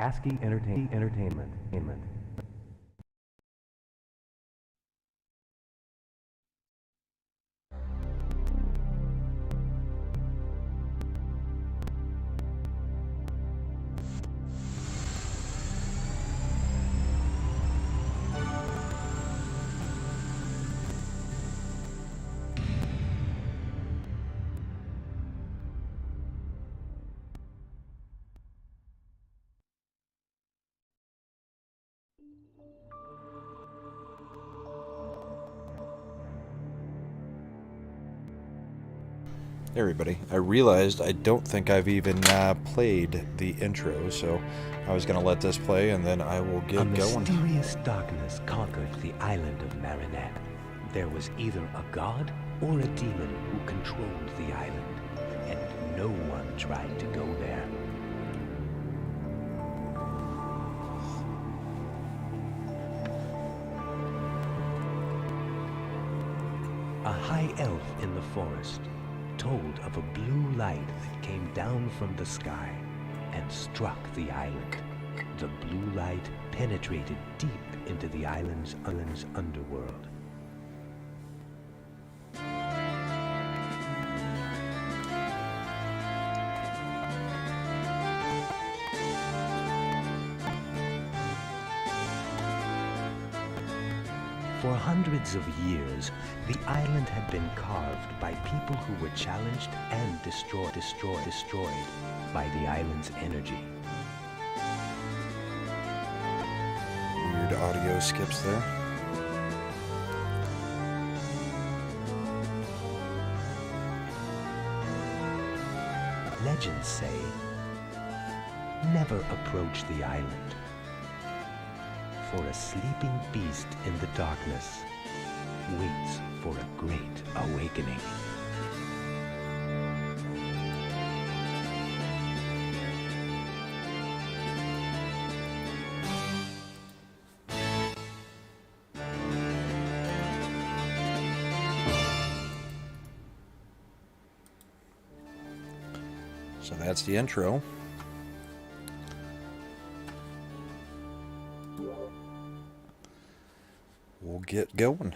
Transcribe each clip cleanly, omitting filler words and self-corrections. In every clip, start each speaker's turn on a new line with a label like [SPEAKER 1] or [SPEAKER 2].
[SPEAKER 1] ASCII Entertainment.
[SPEAKER 2] Hey everybody, I realized I don't think I've even played the intro, so I was going to let this play and then I will get
[SPEAKER 1] A
[SPEAKER 2] going.
[SPEAKER 1] mysterious darkness conquered the island of Marinette. There was either a god or a demon who controlled the island, and no one tried to go there. A high elf in the forest told of a blue light that came down from the sky and struck the island. The blue light penetrated deep into the island's underworld. For hundreds of years, the island had been carved by people who were challenged and destroyed by the island's energy.
[SPEAKER 2] Weird audio skips there.
[SPEAKER 1] Legends say, never approach the island, for a sleeping beast in the darkness waits for a great awakening.
[SPEAKER 2] So that's the intro. We'll get going.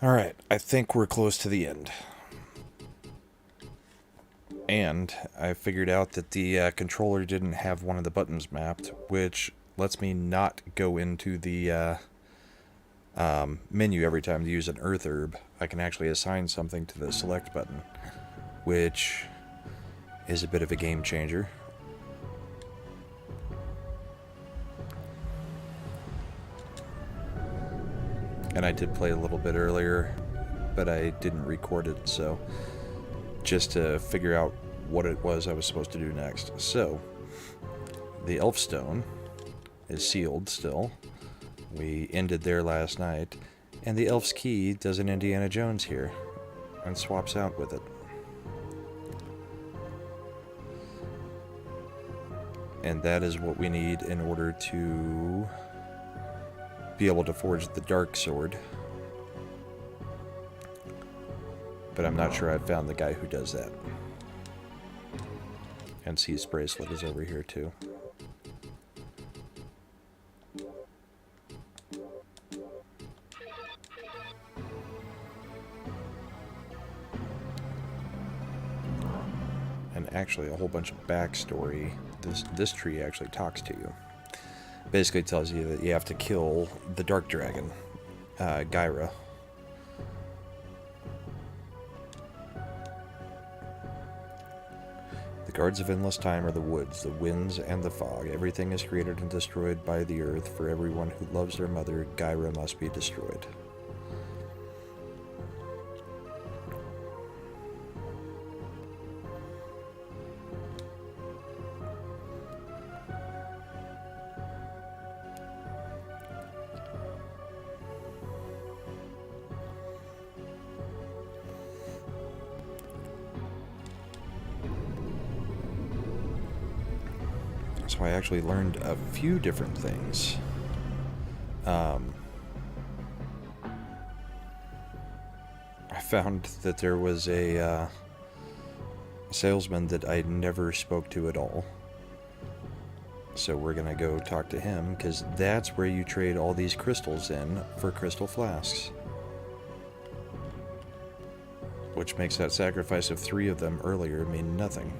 [SPEAKER 2] Alright, I think we're close to the end. And I figured out that the controller didn't have one of the buttons mapped, which lets me not go into the menu every time to use an earth herb. I can actually assign something to the select button, which is a bit of a game changer. And I did play a little bit earlier, but I didn't record it, so just to figure out what it was I was supposed to do next. So, the elf stone is sealed still. We ended there last night, and the elf's key does an Indiana Jones here, and swaps out with it. And that is what we need in order to be able to forge the dark sword. But I'm not sure I've found the guy who does that. And C's bracelet is over here too. And actually a whole bunch of backstory. This tree actually talks to you. Basically tells you that you have to kill the dark dragon, Gyra. The guards of endless time are the woods, the winds, and the fog. Everything is created and destroyed by the earth. For everyone who loves their mother, Gyra must be destroyed. So I actually learned a few different things. I found that there was a salesman that I never spoke to at all. So we're gonna go talk to him, because that's where you trade all these crystals in for crystal flasks. Which makes that sacrifice of 3 of them earlier mean nothing.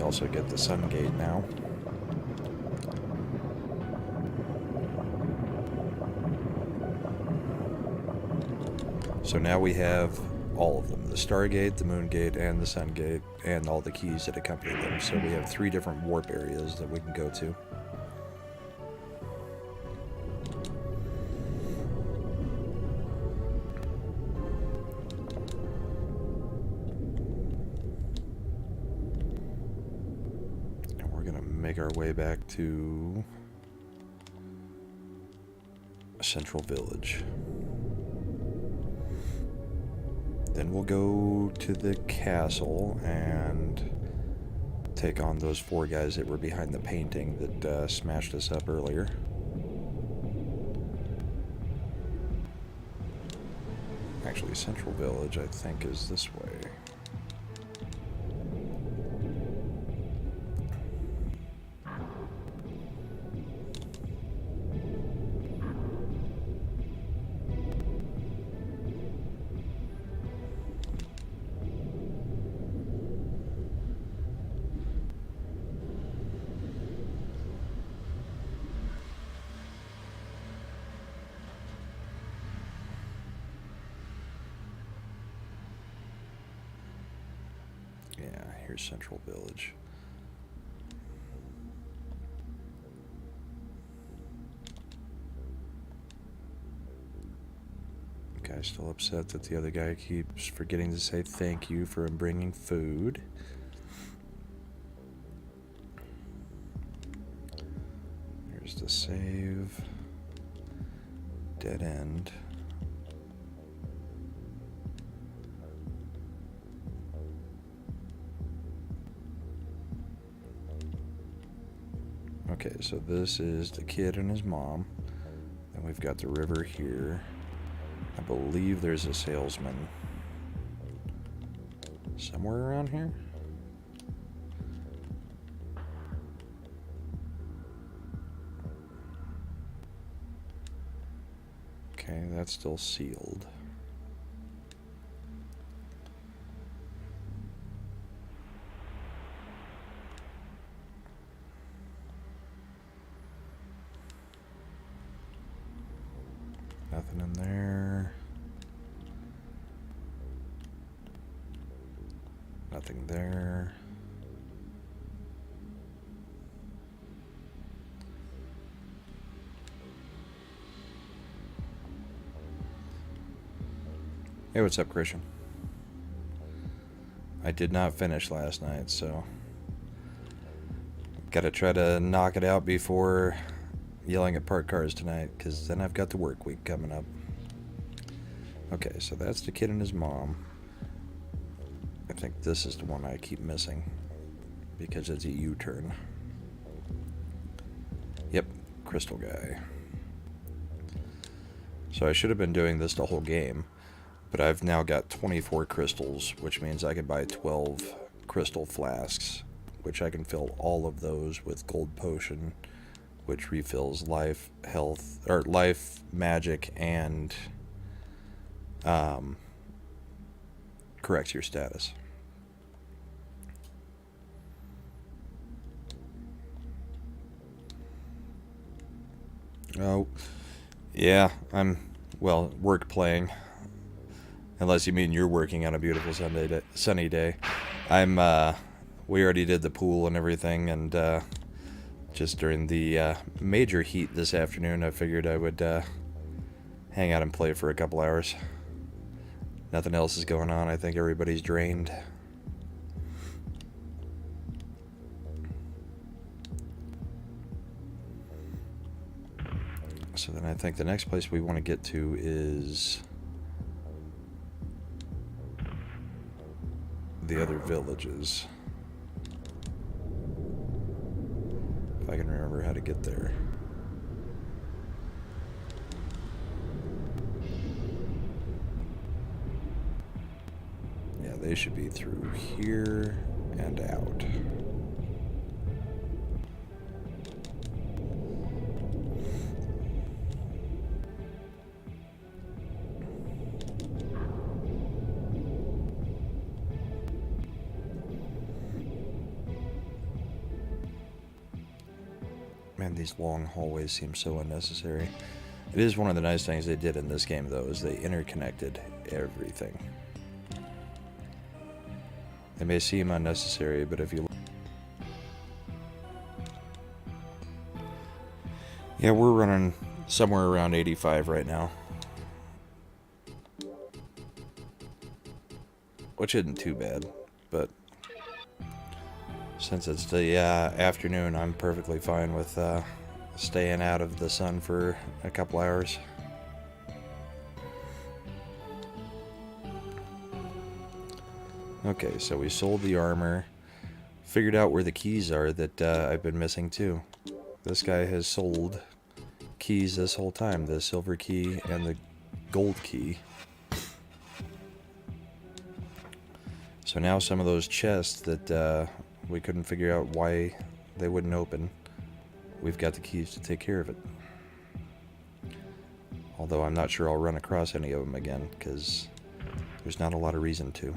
[SPEAKER 2] Also get the sun gate now. So now we have all of them, the Stargate, the Moon Gate, and the Sun Gate, and all the keys that accompany them. So we have 3 different warp areas that we can go to. Make our way back to Central Village. Then we'll go to the castle and take on those 4 guys that were behind the painting that smashed us up earlier. Actually, Central Village, I think, is this way. Yeah, here's Central Village. Guy's still upset that the other guy keeps forgetting to say thank you for bringing food. Here's the save. Dead end. Okay, so this is the kid and his mom. Then we've got the river here. I believe there's a salesman somewhere around here. Okay, that's still sealed. Nothing in there. Nothing there. Hey, what's up, Christian? I did not finish last night, so gotta try to knock it out before yelling at parked cars tonight, because then I've got the work week coming up. Okay, so that's the kid and his mom. I think this is the one I keep missing because it's a U-turn. Yep, crystal guy. So I should have been doing this the whole game, but I've now got 24 crystals, which means I can buy 12 crystal flasks, which I can fill all of those with gold potion, which refills life, health, or life, magic, and corrects your status. Oh, yeah, I'm, well, work playing. Unless you mean you're working on a beautiful sunny day. We already did the pool and everything, and just during the major heat this afternoon, I figured I would hang out and play for a couple hours. Nothing else is going on. I think everybody's drained. So then I think the next place we want to get to is the other villages. If I can remember how to get there. Yeah, they should be through here and out. Man, these long hallways seem so unnecessary. It is one of the nice things they did in this game, though, is they interconnected everything. They may seem unnecessary, but if you look... Yeah, we're running somewhere around 85 right now. Which isn't too bad, but since it's the afternoon, I'm perfectly fine with staying out of the sun for a couple hours. Okay, so we sold the armor, figured out where the keys are that I've been missing too. This guy has sold keys this whole time, the silver key and the gold key. So now some of those chests that we couldn't figure out why they wouldn't open, we've got the keys to take care of it. Although I'm not sure I'll run across any of them again, because there's not a lot of reason to.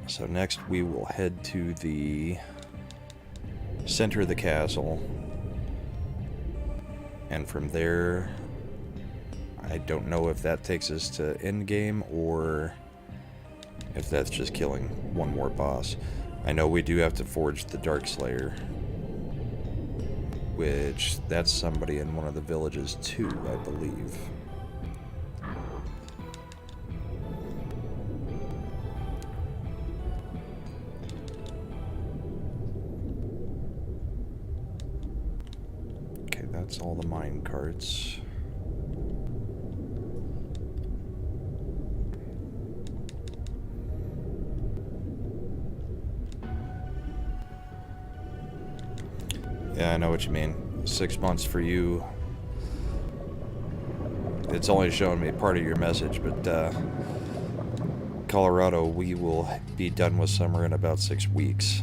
[SPEAKER 2] So next we will head to the center of the castle, and from there I don't know if that takes us to endgame or if that's just killing one more boss. I know we do have to forge the Dark Slayer, which that's somebody in one of the villages too, I believe. Okay, that's all the mine carts. Yeah, I know what you mean. 6 months for you. It's only showing me part of your message, but Colorado, we will be done with summer in about 6 weeks.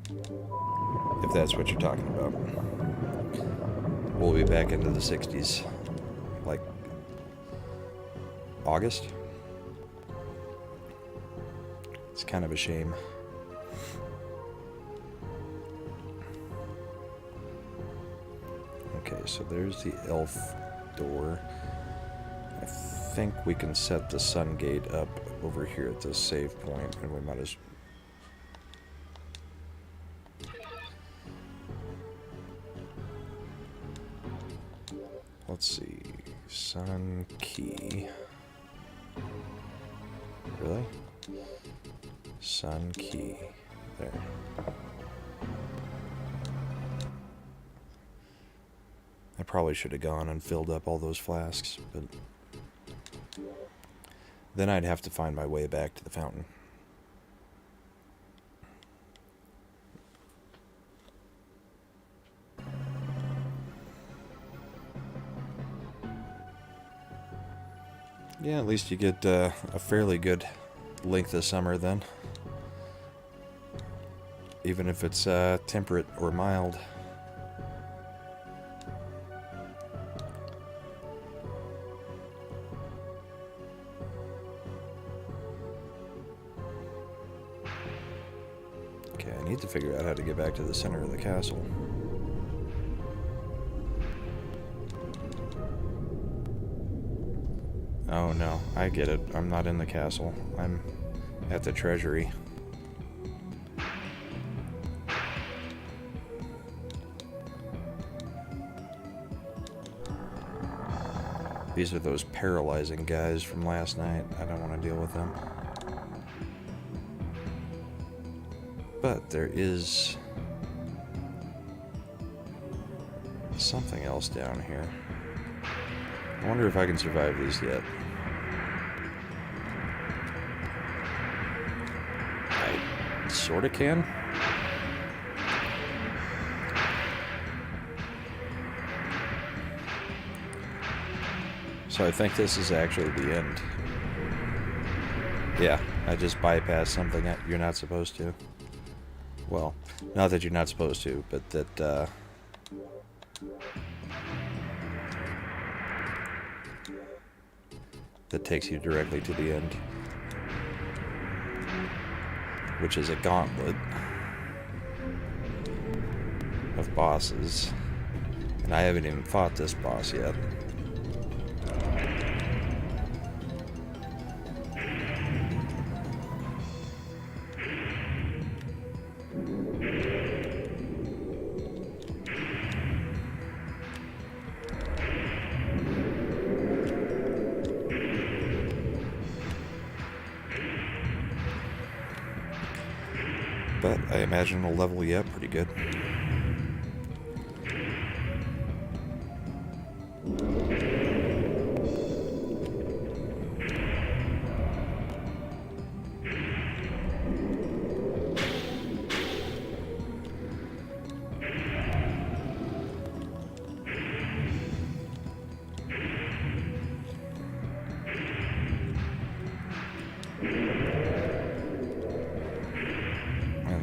[SPEAKER 2] If that's what you're talking about. We'll be back into the 60s. Like August? It's kind of a shame. Okay, so there's the elf door. I think we can set the sun gate up over here at this save point, and we might as... Let's see. Sun key. Really? Sun key. There. I probably should have gone and filled up all those flasks, but then I'd have to find my way back to the fountain. Yeah, at least you get a fairly good length of summer then. Even if it's temperate or mild. Okay, I need to figure out how to get back to the center of the castle. Oh no, I get it. I'm not in the castle. I'm at the treasury. These are those paralyzing guys from last night. I don't want to deal with them. But there is something else down here. I wonder if I can survive these yet. I sorta can. So I think this is actually the end. Yeah, I just bypassed something that you're not supposed to. Well, not that you're not supposed to, but that, that takes you directly to the end. Which is a gauntlet of bosses. And I haven't even fought this boss yet. But I imagine it'll level you up pretty good.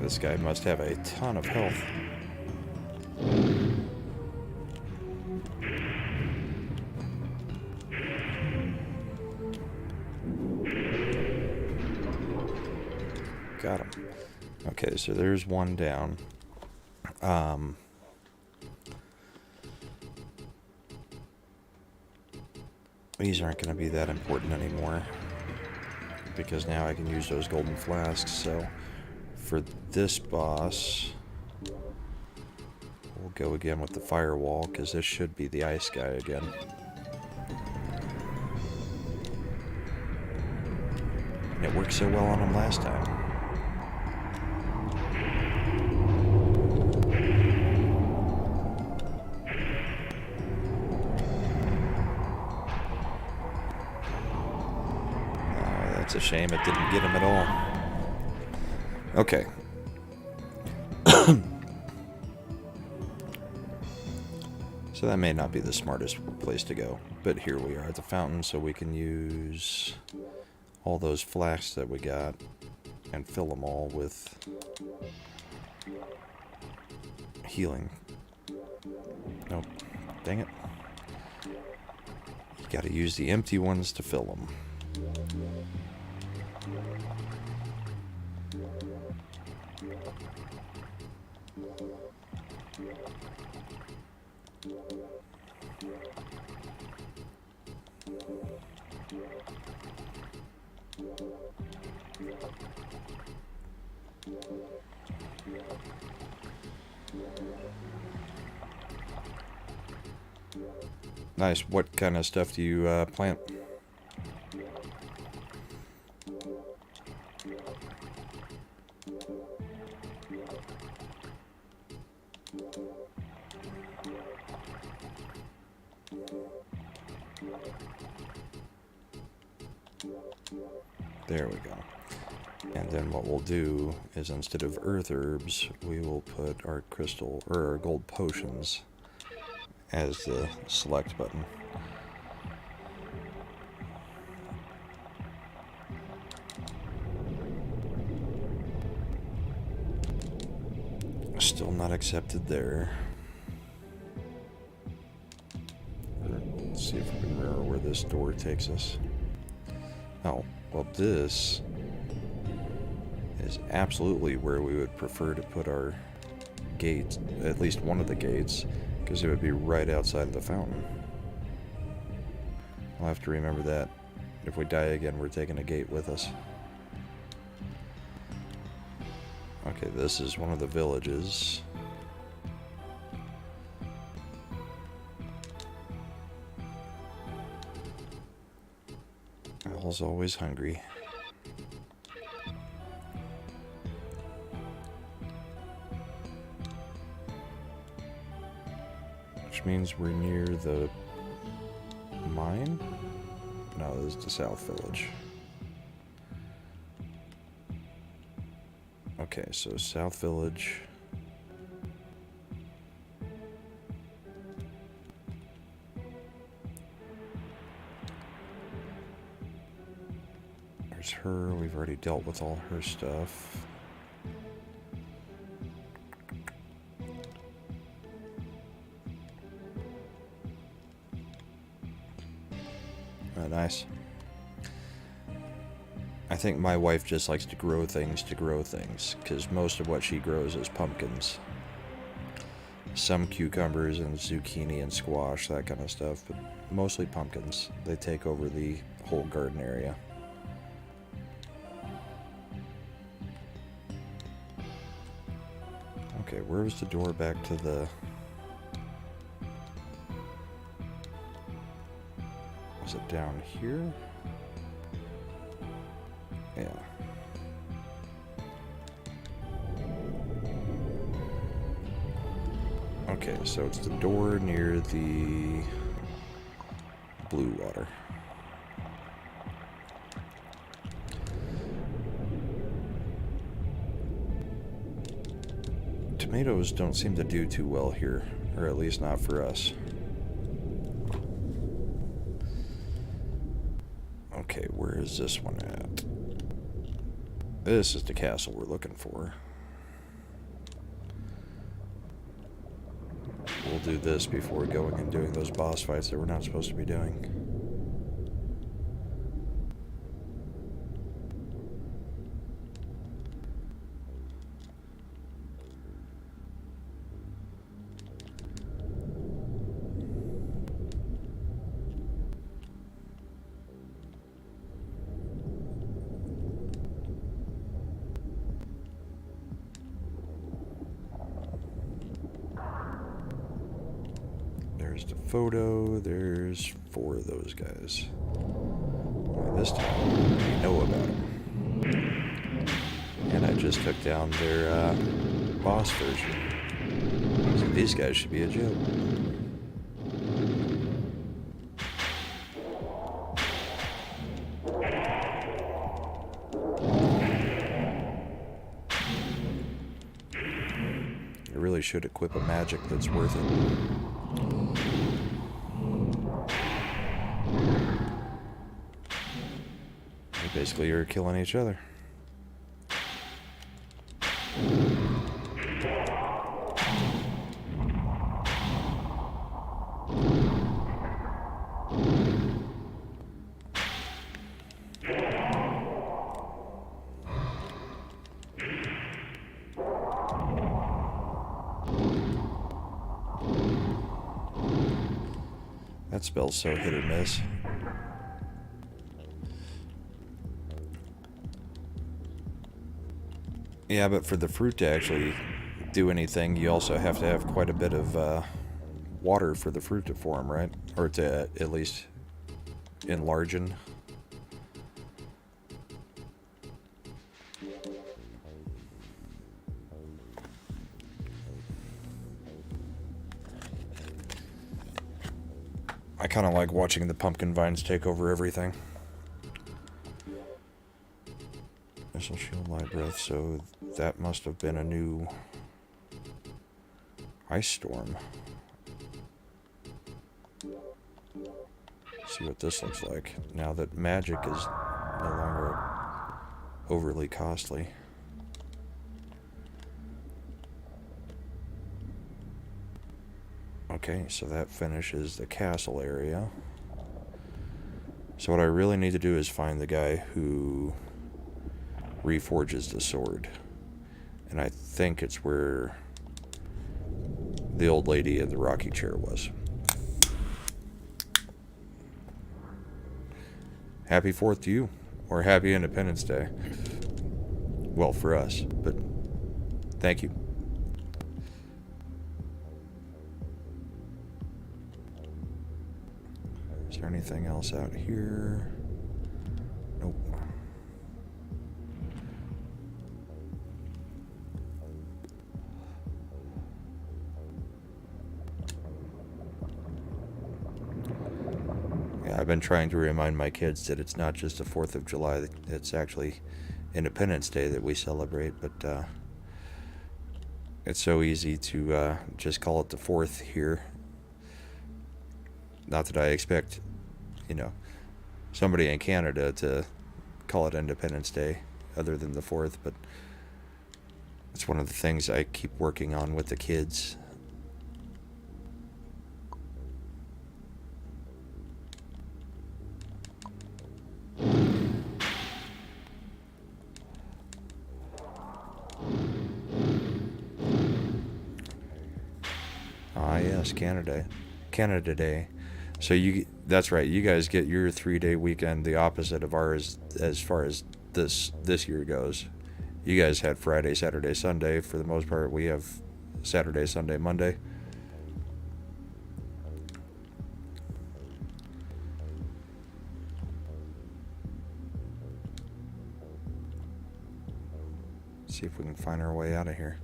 [SPEAKER 2] This guy must have a ton of health. Got him. Okay, so there's one down. These aren't going to be that important anymore, because now I can use those golden flasks, so for this boss, we'll go again with the firewall, because this should be the ice guy again. And it worked so well on him last time. Oh, that's a shame it didn't get him at all. Okay. So that may not be the smartest place to go, but here we are at the fountain, so we can use all those flasks that we got and fill them all with healing. Nope. Dang it. You gotta use the empty ones to fill them. Nice. What kind of stuff do you plant? There we go. And then what we'll do is, instead of earth herbs, we will put our crystal or our gold potions as the select button. Still not accepted there. Let's see if we can remember where this door takes us. Oh, well, this is absolutely where we would prefer to put our gate, at least one of the gates, because it would be right outside of the fountain. I'll have to remember that. If we die again, we're taking a gate with us. Okay, this is one of the villages. Paul's always hungry. Which means we're near the mine? No, this is the South Village. Okay, so South Village. There's her. We've already dealt with all her stuff. Oh, nice. I think my wife just likes to grow things, because most of what she grows is pumpkins. Some cucumbers and zucchini and squash, that kind of stuff, but mostly pumpkins. They take over the whole garden area. Okay, where was the door back to the... Was it down here? Yeah. Okay, so it's the door near the blue water. Tomatoes don't seem to do too well here, or at least not for us. Okay, where is this one at? This is the castle we're looking for. We'll do this before going and doing those boss fights that we're not supposed to be doing. There's the photo. There's 4 of those guys. Only this time, we know about them. And I just took down their boss version. So these guys should be a joke. I really should equip a magic that's worth it. They basically are killing each other. That spell's so hit or miss. Yeah, but for the fruit to actually do anything, you also have to have quite a bit of water for the fruit to form, right? Or to at least enlargen. I kind of like watching the pumpkin vines take over everything. Missile shield, light breath, so that must have been a new ice storm. See what this looks like now that magic is no longer overly costly. Okay, so that finishes the castle area. So what I really need to do is find the guy who reforges the sword. And I think it's where the old lady in the rocking chair was. Happy 4th to you, or Happy Independence Day. Well, for us, but thank you. Is there anything else out here? I've been trying to remind my kids that it's not just the 4th of July, it's actually Independence Day that we celebrate, but it's so easy to just call it the 4th here. Not that I expect, somebody in Canada to call it Independence Day other than the 4th, but it's one of the things I keep working on with the kids. Ah, yes, Canada Day. So that's right. You guys get your 3-day weekend, the opposite of ours as far as this year goes. You guys had Friday, Saturday, Sunday. For the most part, we have Saturday, Sunday, Monday. See if we can find our way out of here.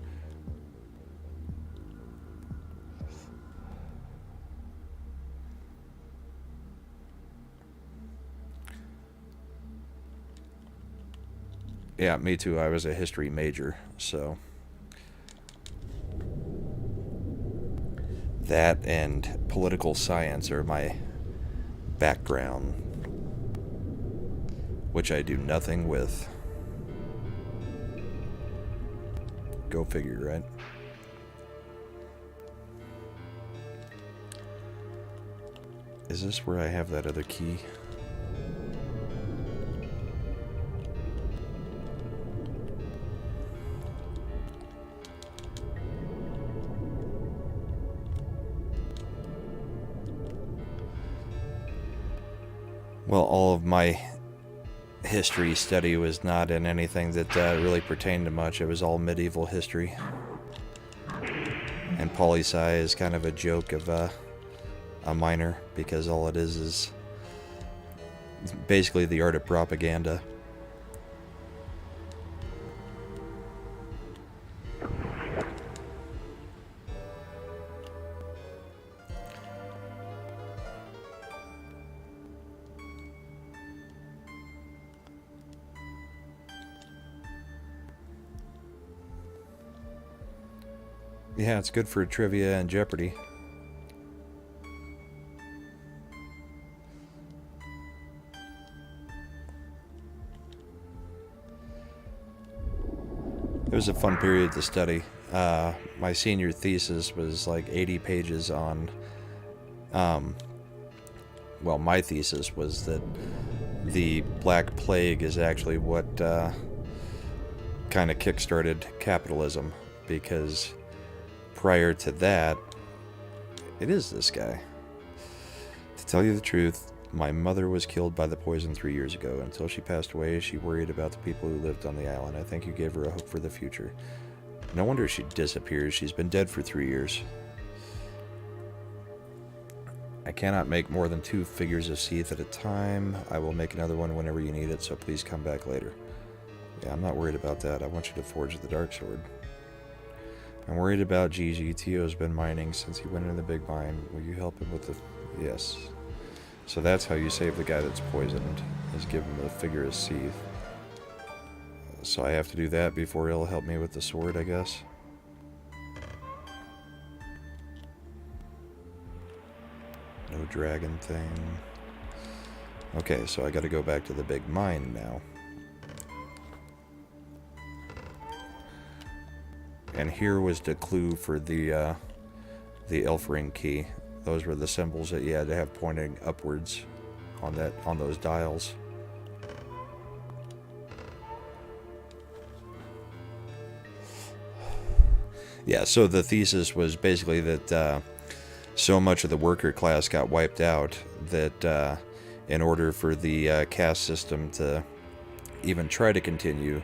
[SPEAKER 2] Yeah, me too. I was a history major, so that and political science are my background, which I do nothing with. Go figure, right? Is this where I have that other key? Well, all of my history study was not in anything that really pertained to much. It was all medieval history. And poli-sci is kind of a joke of a minor, because all it is basically the art of propaganda. Yeah, it's good for trivia and Jeopardy. It was a fun period to study. My senior thesis was like 80 pages on... well, my thesis was that the Black Plague is actually what kind of kick-started capitalism, because prior to that, it is this guy. To tell you the truth, my mother was killed by the poison 3 years ago. Until she passed away, she worried about the people who lived on the island. I think you gave her a hope for the future. No wonder she disappears. She's been dead for 3 years. I cannot make more than 2 figures of Seath at a time. I will make another one whenever you need it, so please come back later. Yeah, I'm not worried about that. I want you to forge the dark sword. I'm worried about Gigi. Tio's been mining since he went into the big mine. Will you help him with the... Yes. So that's how you save the guy that's poisoned, is give him the figure of Seath. So I have to do that before he'll help me with the sword, I guess. No dragon thing. Okay, so I gotta go back to the big mine now. And here was the clue for the Elf Ring key. Those were the symbols that you had to have pointing upwards on those dials. Yeah, so the thesis was basically that so much of the worker class got wiped out that in order for the caste system to even try to continue,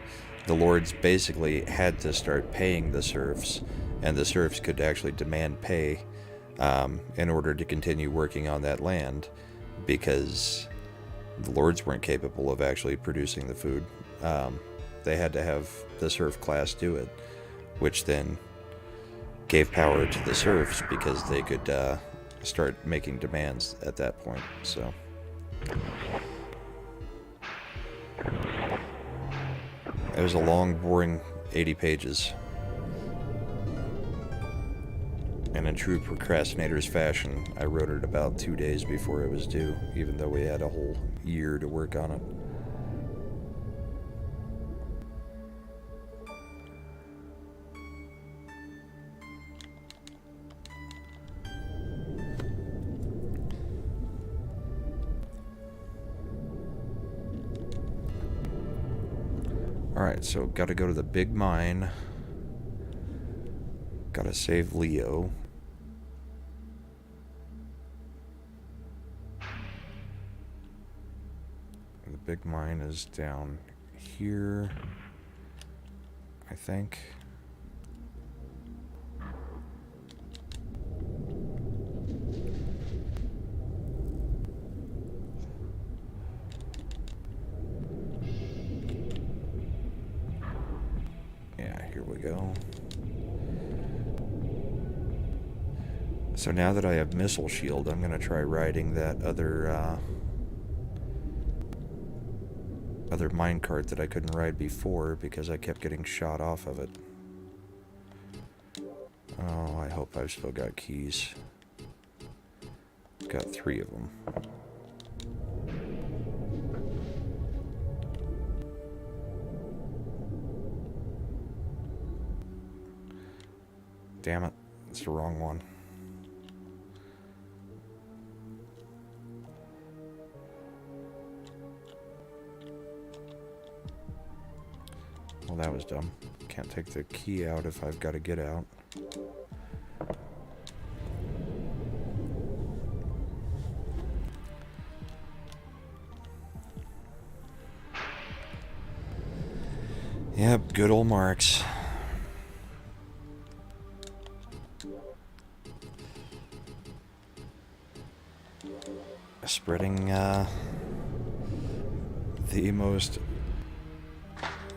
[SPEAKER 2] the lords basically had to start paying the serfs, and the serfs could actually demand pay in order to continue working on that land, because the lords weren't capable of actually producing the food. They had to have the serf class do it, which then gave power to the serfs because they could start making demands at that point. So It was a long, boring 80 pages. And in true procrastinator's fashion, I wrote it about 2 days before it was due, even though we had a whole year to work on it. Alright, so gotta go to the big mine. Gotta save Leo. The big mine is down here, I think. Yeah, here we go. So now that I have missile shield, I'm gonna try riding that other minecart that I couldn't ride before because I kept getting shot off of it. Oh, I hope I've still got keys. Got 3 of them. Damn it, it's the wrong one. Well, that was dumb. Can't take the key out if I've got to get out. Yep, good old Marks. Spreading the most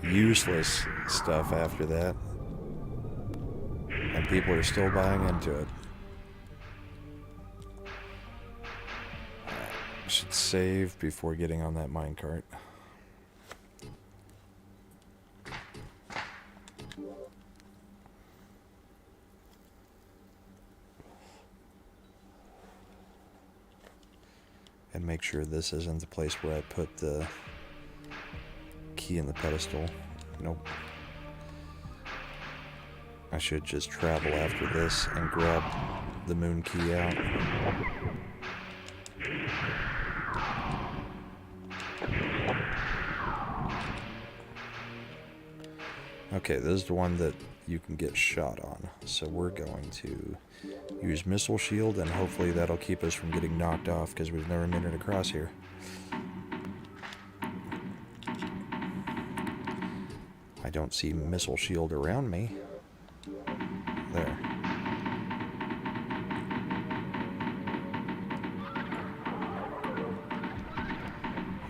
[SPEAKER 2] useless stuff after that, and people are still buying into it. I should save before getting on that minecart. And make sure this isn't the place where I put the key in the pedestal. Nope. I should just travel after this and grab the moon key out. Okay, this is the one that you can get shot on. So we're going to use missile shield, and hopefully that'll keep us from getting knocked off because we've never made it across here. I don't see missile shield around me. There.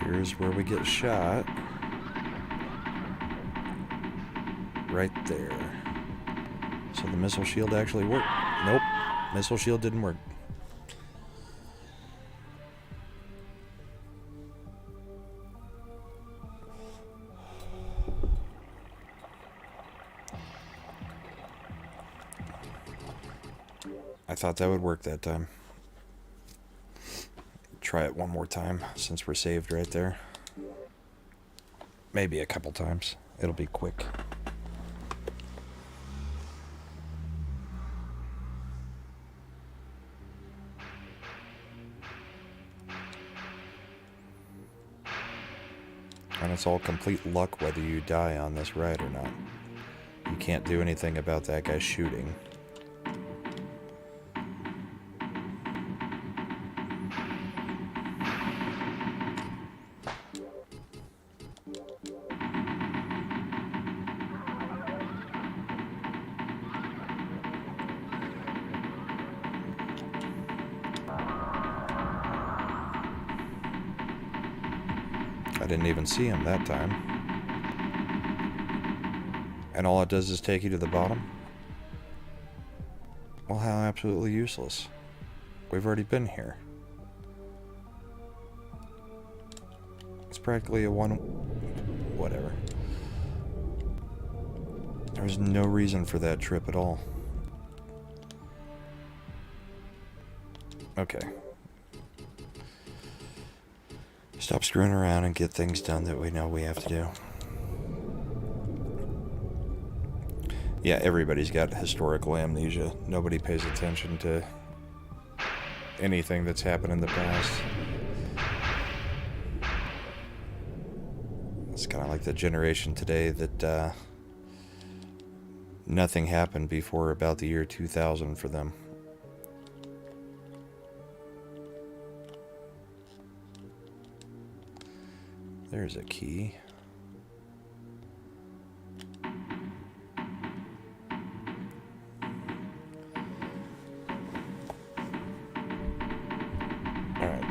[SPEAKER 2] Here's where we get shot. Right there. So the missile shield actually worked. Nope. Missile shield didn't work. I thought that would work that time. Try it one more time since we're saved right there. Maybe a couple times. It'll be quick. And it's all complete luck whether you die on this ride or not. You can't do anything about that guy shooting. I didn't even see him that time. And all it does is take you to the bottom? Well, how absolutely useless. We've already been here. practically a one... Whatever. There was no reason for that trip at all. Okay. Stop screwing around and get things done that we know we have to do. Yeah, everybody's got historical amnesia. Nobody pays attention to anything that's happened in the past. It's kind of like the generation today that nothing happened before about the year 2000 for them. There's a key. Alright.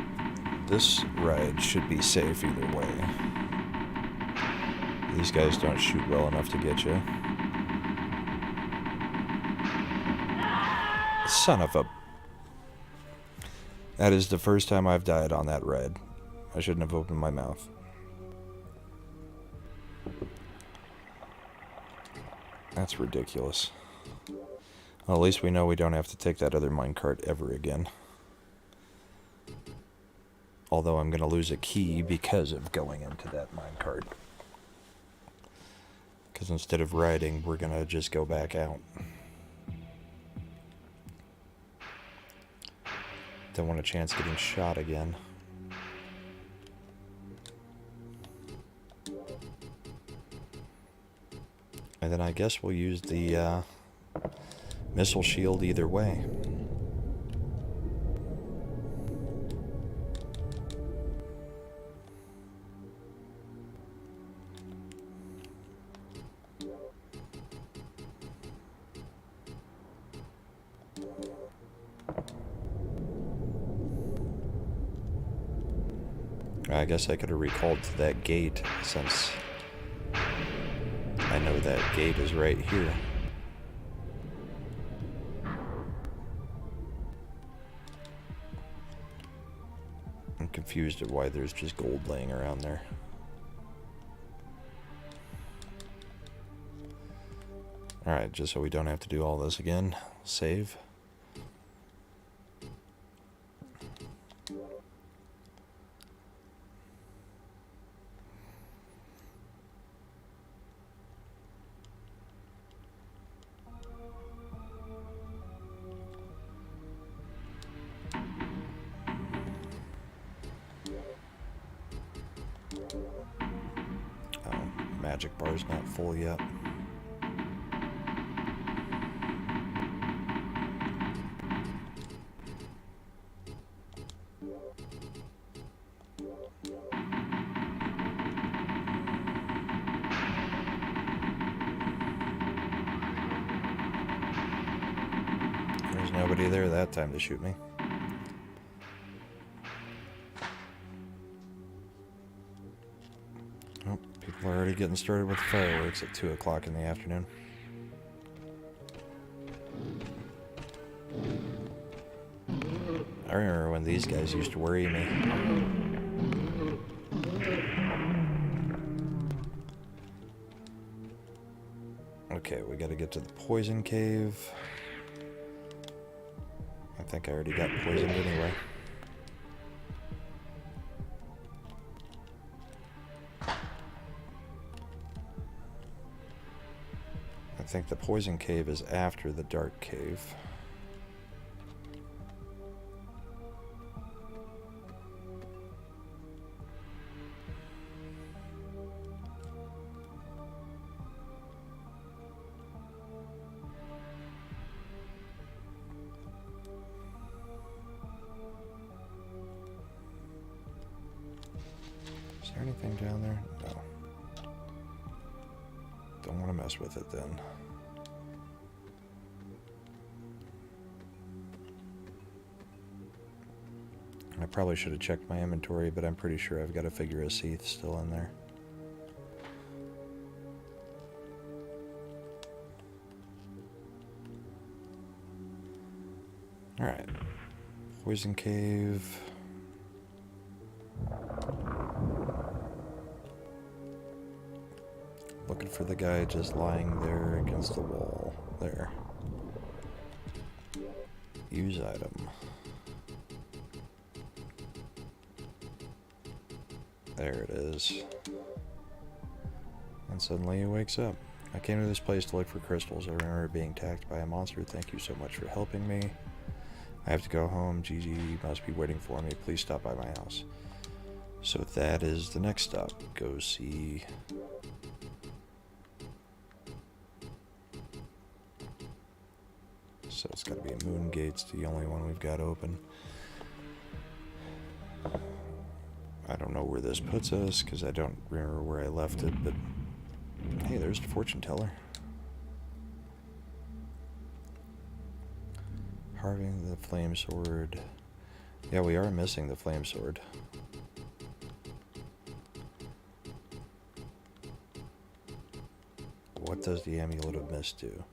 [SPEAKER 2] This ride should be safe either way. These guys don't shoot well enough to get you. Son of a... That is the first time I've died on that ride. I shouldn't have opened my mouth. That's ridiculous. Well, at least we know we don't have to take that other minecart ever again. Although I'm going to lose a key because of going into that minecart. Because instead of riding, we're going to just go back out. Don't want a chance getting shot again. And then I guess we'll use the missile shield either way. I guess I could have recalled to that gate since I know that gate is right here. I'm confused at why there's just gold laying around there. Alright, just so we don't have to do all this again, save. Magic bar's not full yet. There's nobody there that time to shoot me. People are already getting started with fireworks at 2 o'clock in the afternoon. I remember when these guys used to worry me. Okay, we gotta get to the poison cave. I think I already got poisoned anyway. I think the poison cave is after the dark cave. Is there anything down there? No. Don't want to mess with it then. I probably should have checked my inventory, but I'm pretty sure I've got a figure of Seath still in there. Alright. Poison cave. for the guy just lying there against the wall. There. Use item. There it is. And suddenly he wakes up. I came to this place to look for crystals. I remember being attacked by a monster. Thank you so much for helping me. I have to go home. Gigi must be waiting for me. Please stop by my house. So that is the next stop. Go see... So it's got to be Moon Gate's the only one we've got open. I don't know where this puts us, because I don't remember where I left it, but... Hey, there's the fortune teller. Harving the flame sword. Yeah, we are missing the flame sword. What does the amulet of mist do?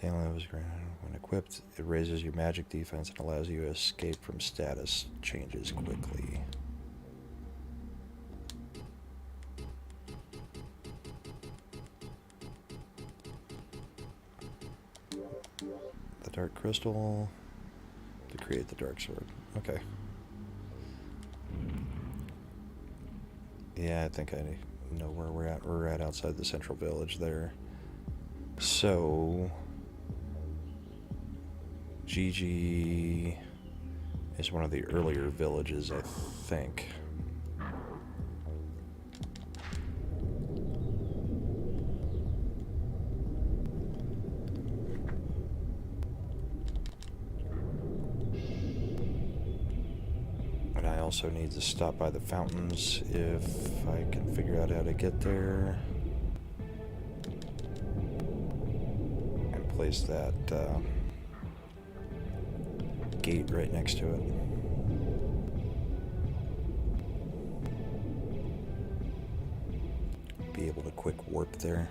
[SPEAKER 2] When equipped, it raises your magic defense and allows you to escape from status changes quickly. The dark crystal to create the dark sword. Okay. Yeah, I think I know where we're at. We're at outside the central village there. So... Gigi is one of the earlier villages, I think. And I also need to stop by the fountains if I can figure out how to get there. And place that... gate right next to it. Be able to quick warp there.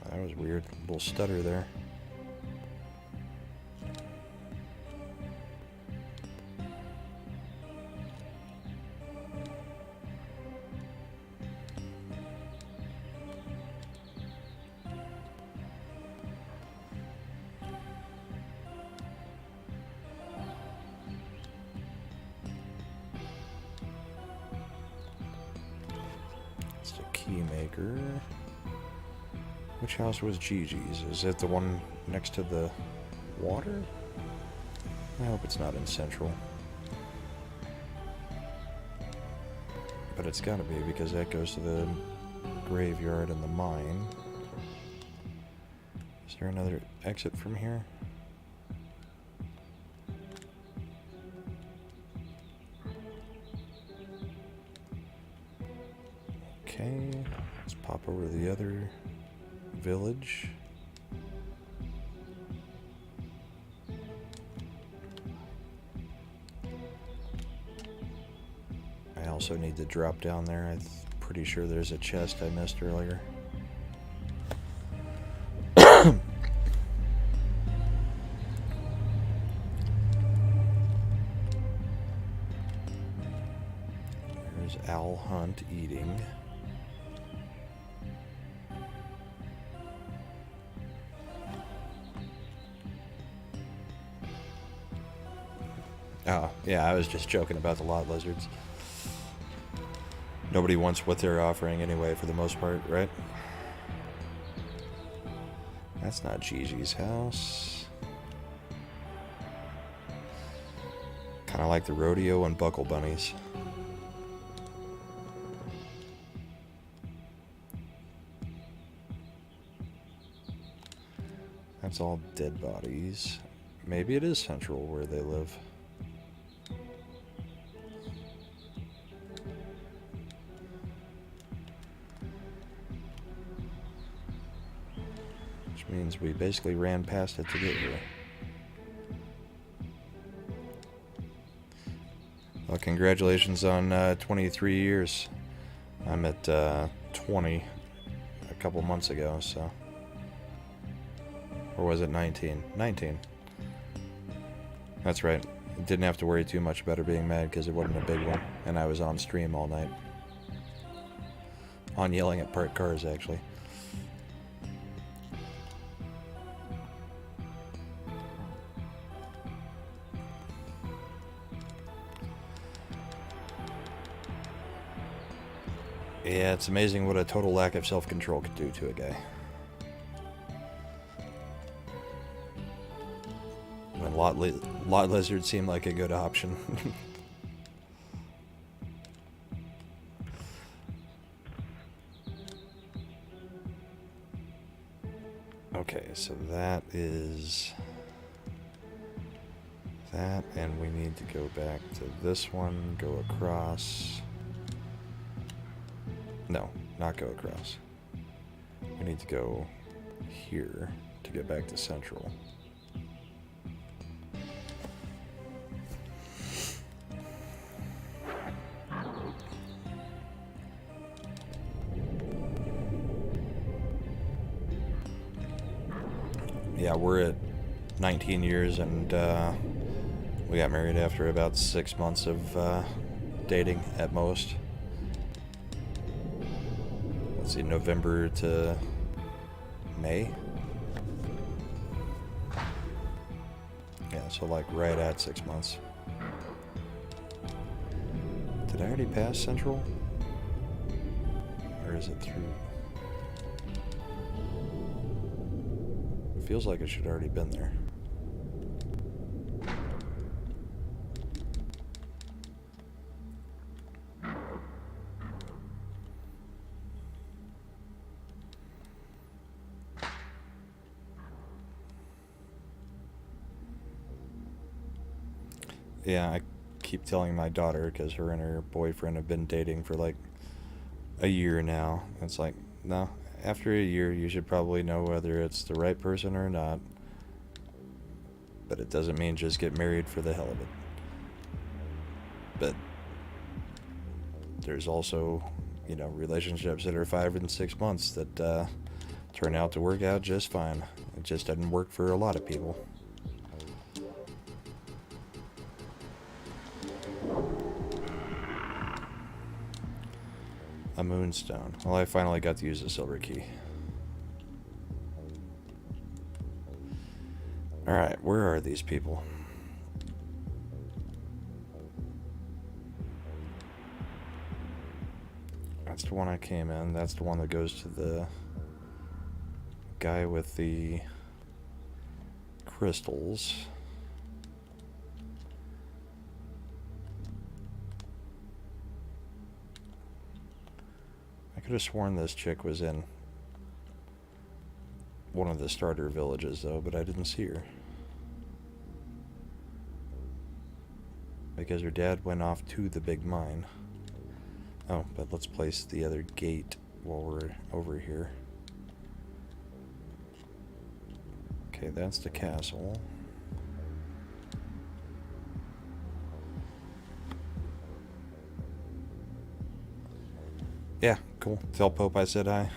[SPEAKER 2] That was weird. A little stutter there. Keymaker. Which house was Gigi's? Is it the one next to the water? I hope it's not in Central. But it's gotta be, because that goes to the graveyard and the mine. Is there another exit from here? Okay, let's pop over to the other village. I also need to drop down there. I'm pretty sure there's a chest I missed earlier. There's Owl Hunt eating. Oh, yeah, I was just joking about the lot lizards. Nobody wants what they're offering anyway, for the most part, right? That's not Gigi's house. Kind of like the rodeo and buckle bunnies. That's all dead bodies. Maybe it is Central where they live. Means we basically ran past it to get here. Well, congratulations on 23 years. I'm at 20 a couple months ago, so. Or was it 19? 19. That's right. Didn't have to worry too much about her being mad because it wasn't a big one, and I was on stream all night. on yelling at parked cars, actually. Yeah, it's amazing what a total lack of self-control could do to a guy. And lot lizards seem like a good option. Okay, so that is that, and we need to go back to this one, go across. No, not go across. We need to go here to get back to Central. Yeah, we're at 19 years, and we got married after about 6 months of dating at most. Let's see, November to May. Yeah, so like right at 6 months. Did I already pass Central? Or is it through? Feels like it should have already been there. Yeah, I keep telling my daughter, because her and her boyfriend have been dating for like a year now. It's like, no, after a year you should probably know whether it's the right person or not. But it doesn't mean just get married for the hell of it. But there's also, you know, relationships that are 5 and 6 months that turn out to work out just fine. It just doesn't work for a lot of people. A moonstone. Well, I finally got to use the silver key. Alright, where are these people? That's the one I came in. That's the one that goes to the guy with the crystals. I could have sworn this chick was in one of the starter villages, though, but I didn't see her. Because her dad went off to the big mine. Oh, but let's place the other gate while we're over here. Okay, that's the castle. Yeah, cool. Tell Pope I said hi.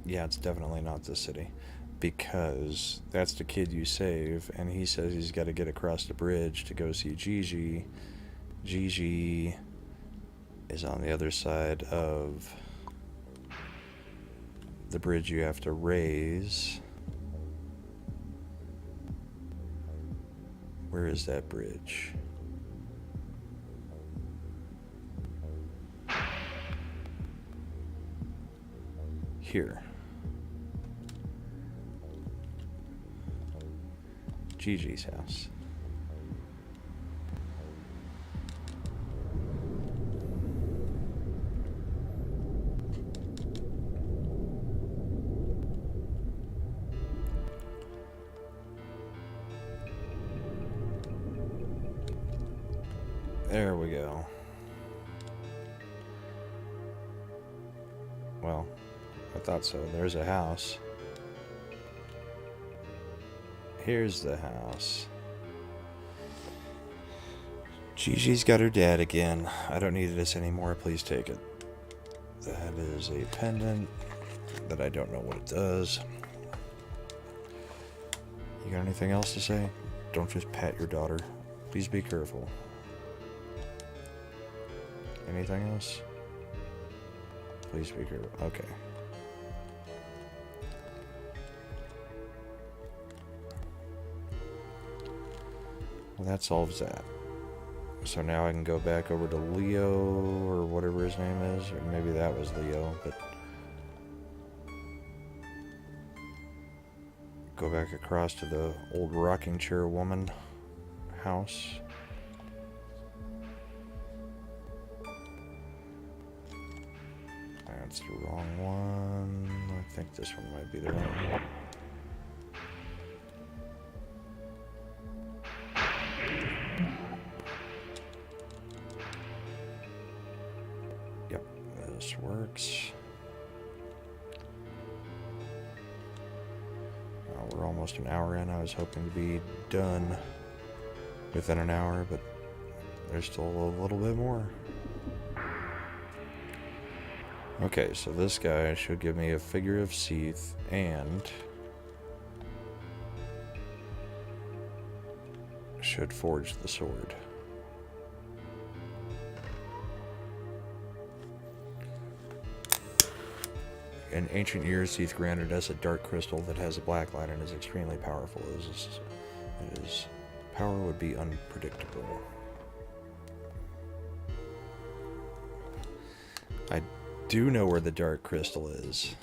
[SPEAKER 2] Yeah, it's definitely not the city, because that's the kid you save, and he says he's got to get across the bridge to go see Gigi. Gigi is on the other side of the bridge you have to raise. Where is that bridge? Here. Gigi's house. There we go. Well, I thought so. There's a house. Here's the house. Gigi's got her dad again. I don't need this anymore. Please take it. That is a pendant that I don't know what it does. You got anything else to say? Don't just pat your daughter. Please be careful. Anything else? Please be careful. Okay. Well, that solves that. So now I can go back over to Leo, or whatever his name is, or maybe that was Leo, but go back across to the old rocking chair woman house. That's the wrong one. I think this one might be the right one. Yep, this works. We're almost an hour in. I was hoping to be done within an hour, but there's still a little bit more. Okay, so this guy should give me a figure of Seath and should forge the sword. In ancient years, Seath granted us a dark crystal that has a black light and is extremely powerful. His power would be unpredictable. I do know where the dark crystal is.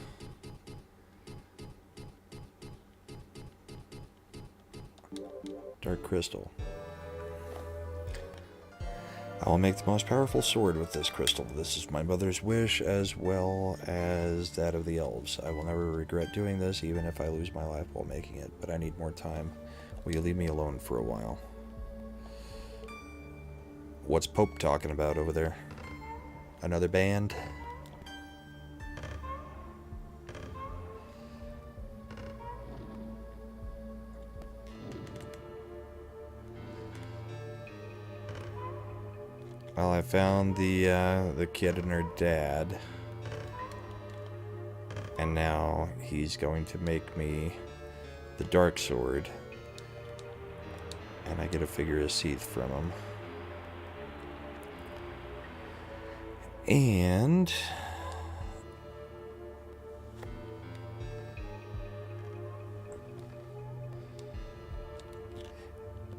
[SPEAKER 2] Dark crystal. I will make the most powerful sword with this crystal. This is my mother's wish as well as that of the elves. I will never regret doing this, even if I lose my life while making it, but I need more time. Will you leave me alone for a while? What's Pope talking about over there? Another band? Well, I found the kid and her dad, and now he's going to make me the dark sword, and I get a figure of Seath from him. And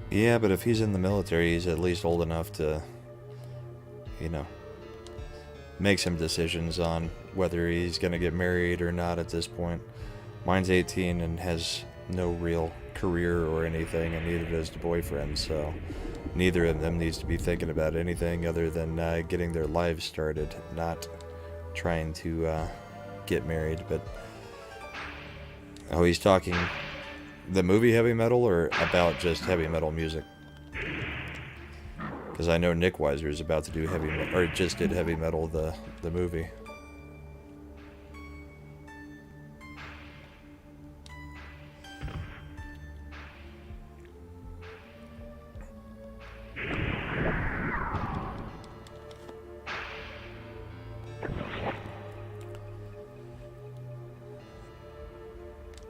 [SPEAKER 2] yeah, but if he's in the military, he's at least old enough to, you know, make some decisions on whether he's going to get married or not at this point. Mine's 18 and has no real career or anything, and neither does the boyfriend, so neither of them needs to be thinking about anything other than getting their lives started, not trying to get married. But oh, he's talking the movie Heavy Metal or about just heavy metal music? Because I know Nick Weiser is about to do heavy metal, or just did Heavy Metal, the movie.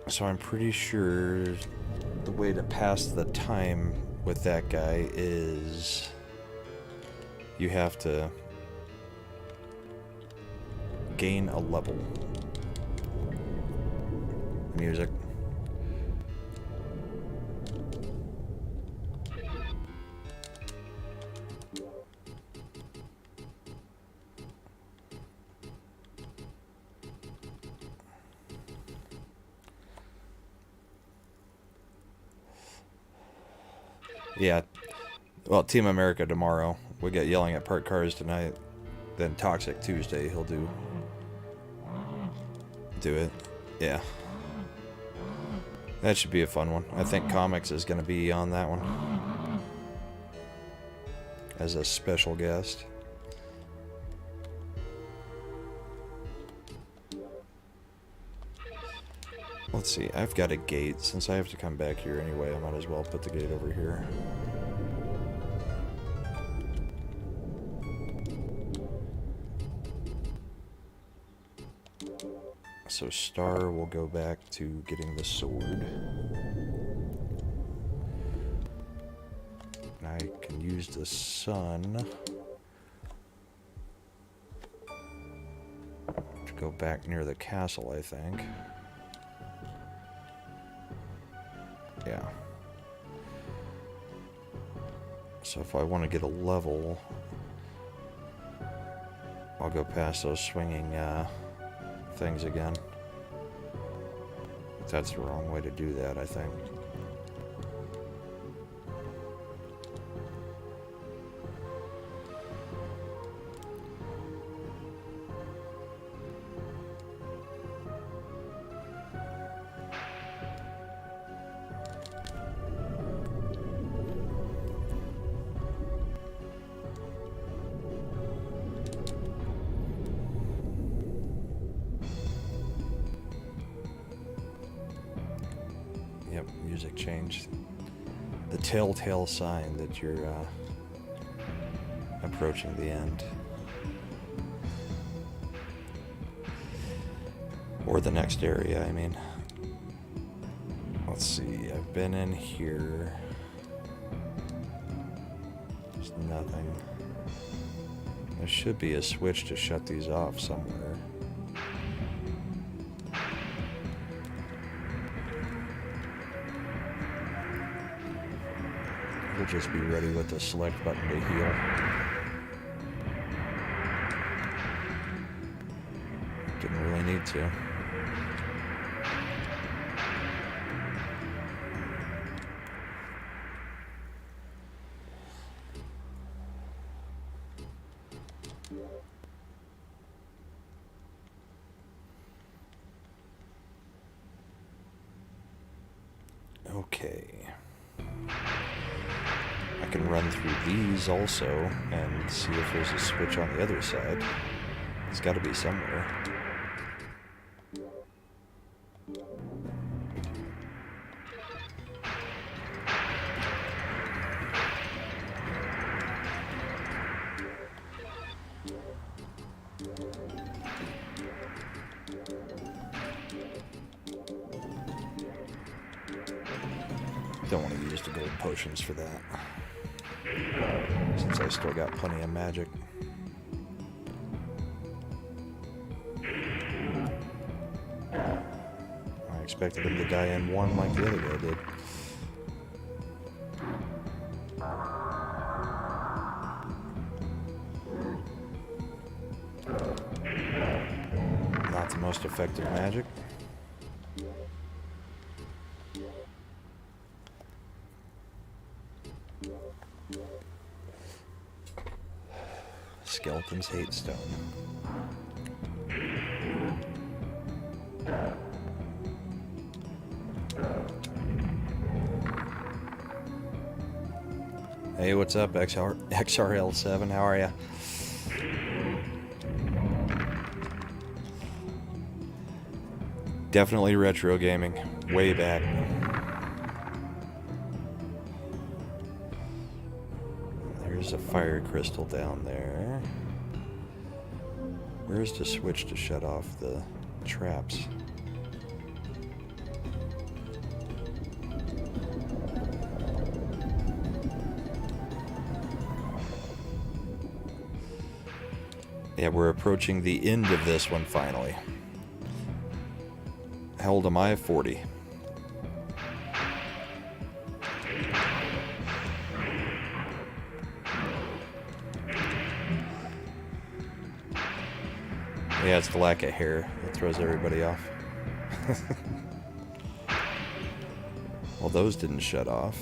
[SPEAKER 2] So I'm pretty sure the way to pass the time with that guy is you have to gain a level. Music. Yeah. Well, Team America tomorrow. We got Yelling at Parked Cars tonight. Then Toxic Tuesday he'll do it. Yeah. That should be a fun one. I think Comics is going to be on that one. as a special guest. Let's see, I've got a gate. Since I have to come back here anyway, I might as well put the gate over here. So Star will go back to getting the sword. And I can use the sun to go back near the castle, I think. Yeah. So if I want to get a level, I'll go past those swinging things again. That's the wrong way to do that, I think. Yep, music changed. The telltale sign that you're approaching the end. Or the next area, I mean. Let's see, I've been in here. There's nothing. There should be a switch to shut these off somewhere. We'll just be ready with the select button to heal. Didn't really need to. Okay. I can run through these also and see if there's a switch on the other side. It's got to be somewhere. Don't want to use the gold potions for that, since I still got plenty of magic. I expected him to die in one like the other guy did. Not the most effective magic. Skeletons hate stone. Hey, what's up, XRL7? How are ya? Definitely retro gaming. Way back. There's a fire crystal down there. Where's the switch to shut off the traps? Yeah, we're approaching the end of this one finally. How old am I? 40. Yeah, it's the lack of hair that throws everybody off. Well, those didn't shut off.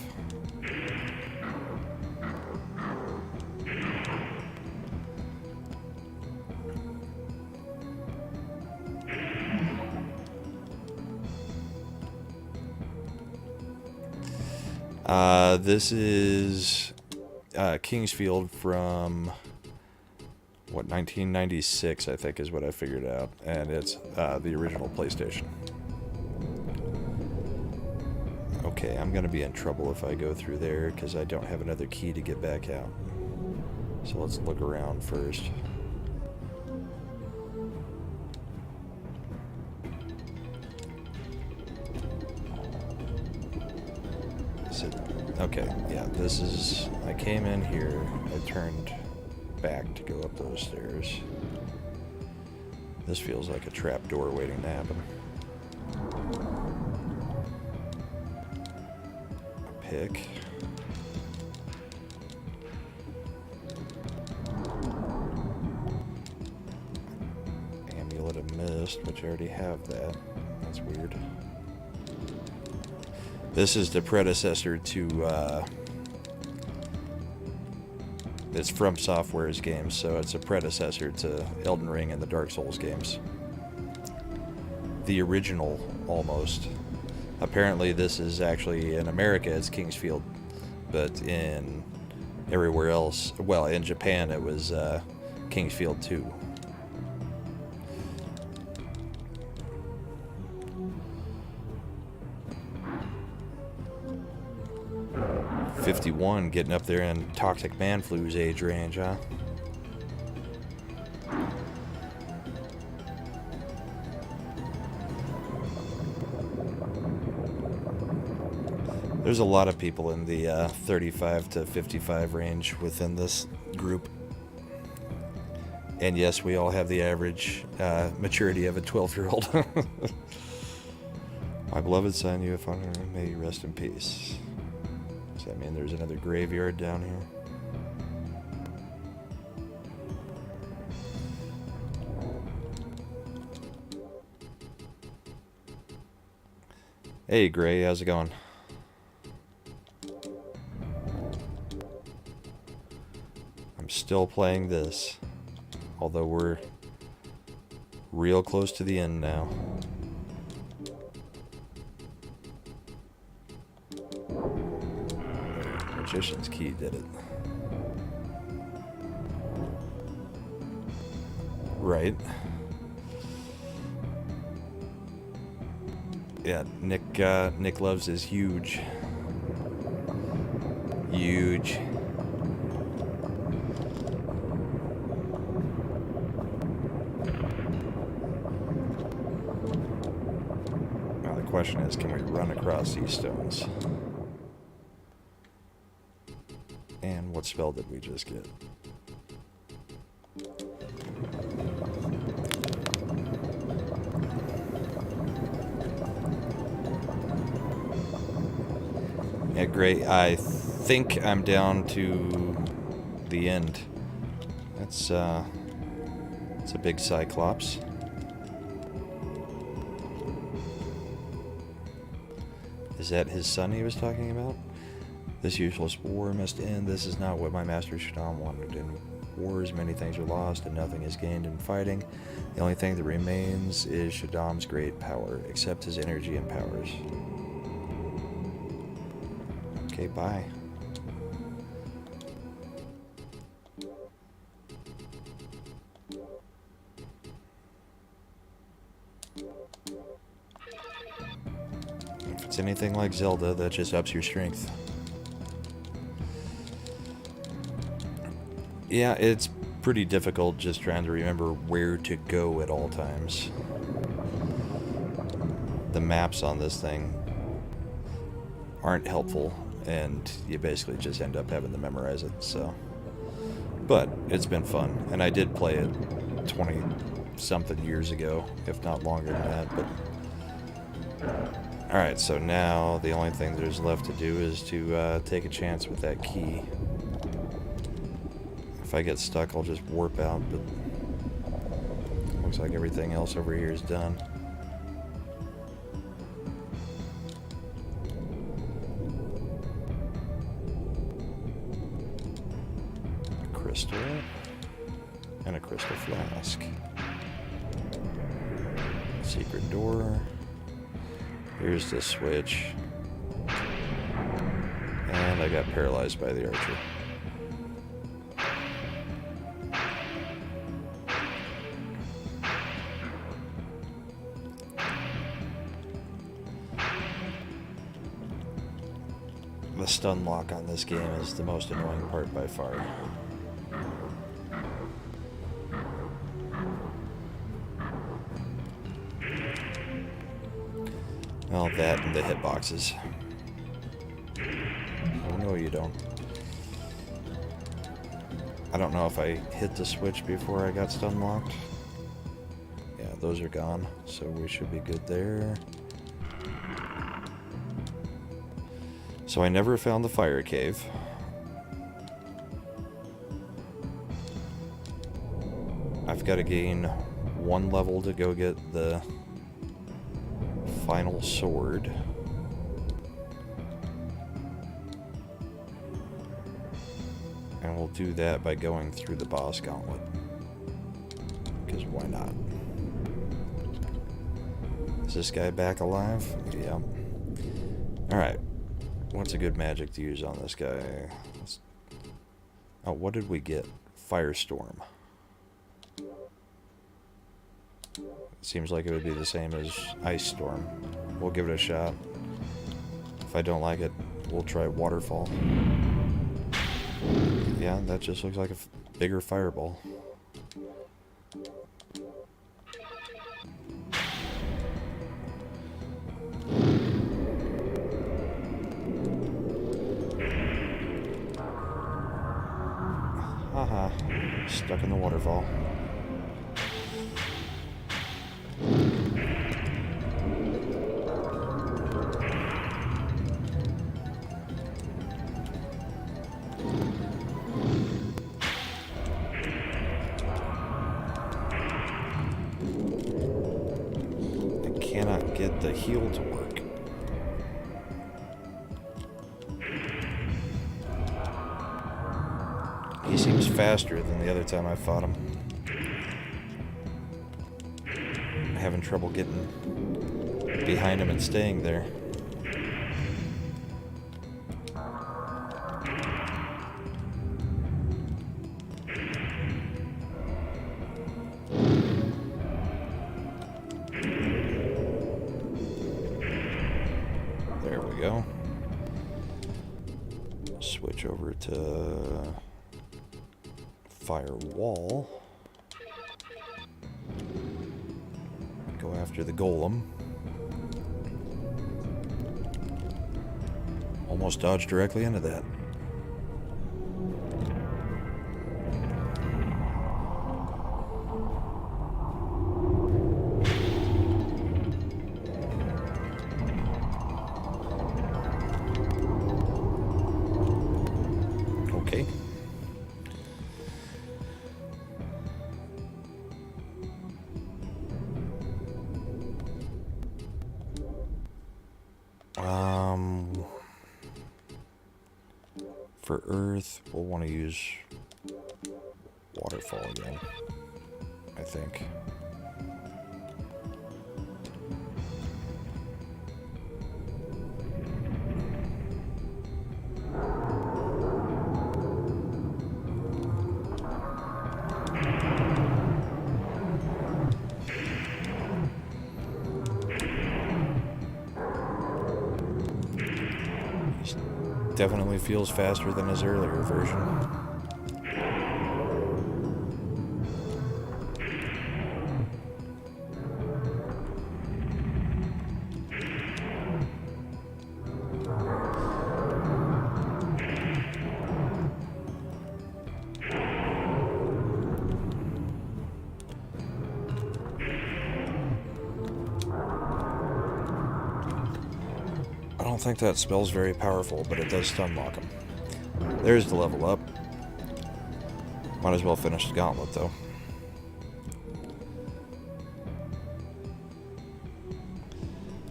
[SPEAKER 2] This is Kingsfield from, what, 1996, I think is what I figured out. And it's the original PlayStation. Okay, I'm going to be in trouble if I go through there because I don't have another key to get back out. So let's look around first. Okay, yeah, this is... I came in here, I turned back to go up those stairs. This feels like a trap door waiting to happen. Pick. Amulet of Mist, which I already have that. That's weird. This is the predecessor to, it's From Software's games, so it's a predecessor to Elden Ring and the Dark Souls games. The original, almost. Apparently this is actually, in America, it's Kingsfield, but in everywhere else, well, in Japan, it was Kingsfield 2. '51, getting up there in Toxic Man Flu's age range, huh? There's a lot of people in the 35 to 55 range within this group. And yes, we all have the average maturity of a 12-year-old. My beloved son, UFO, may you rest in peace. Does that mean there's another graveyard down here? Hey, Gray, how's it going? I'm still playing this, although we're real close to the end now. Magician's Key did it. Right. Yeah, Nick Loves is huge. Huge. Now the question is, can we run across these stones? And what spell did we just get? Yeah, great. I think I'm down to the end. That's a big Cyclops. Is that his son he was talking about? This useless war must end. This is not what my master Shaddam wanted. In wars, many things are lost and nothing is gained in fighting. The only thing that remains is Shaddam's great power, except his energy and powers. Okay, bye. If it's anything like Zelda, that just ups your strength. Yeah, it's pretty difficult just trying to remember where to go at all times. The maps on this thing aren't helpful, and you basically just end up having to memorize it, so. But it's been fun, and I did play it 20-something years ago, if not longer than that, but... Alright, so now the only thing there's left to do is to take a chance with that key. If I get stuck, I'll just warp out, but looks like everything else over here is done. A crystal and a crystal flask. Secret door. Here's the switch. And I got paralyzed by the archer. stun lock on this game is the most annoying part by far. Well, that and the hitboxes. Oh, no, you don't. I don't know if I hit the switch before I got stun locked. Yeah, those are gone, so we should be good there. So I never found the fire cave. I've got to gain 1 level to go get the final sword. And we'll do that by going through the boss gauntlet. Because why not? Is this guy back alive? Yeah. Alright. What's a good magic to use on this guy? Oh, what did we get? Firestorm. Seems like it would be the same as Ice Storm. We'll give it a shot. If I don't like it, we'll try Waterfall. Yeah, that just looks like a bigger fireball. Haha, stuck in the waterfall. Get the heal to work. He seems faster than the other time I fought him. I'm having trouble getting behind him and staying there. There we go. Switch over to Firewall. Go after the golem. Almost dodged directly into that. Okay. For Earth, we'll want to use Waterfall again, I think. Definitely feels faster than his earlier version. I don't think that spell's very powerful, but it does stun lock him. There's the level up. Might as well finish the gauntlet, though.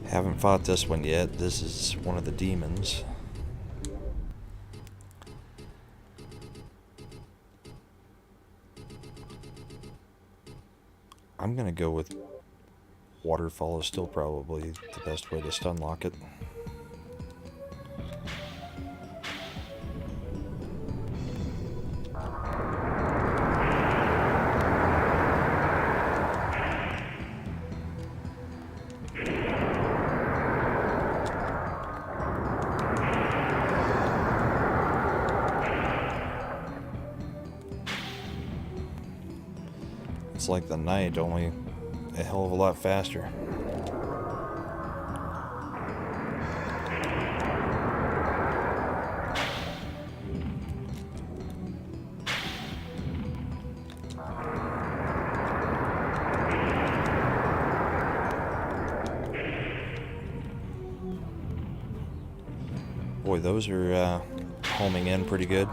[SPEAKER 2] Haven't fought this one yet. This is one of the demons. I'm gonna go with Waterfall is still probably the best way to stun lock it. It's like the night, only a hell of a lot faster. Boy, those are homing in pretty good.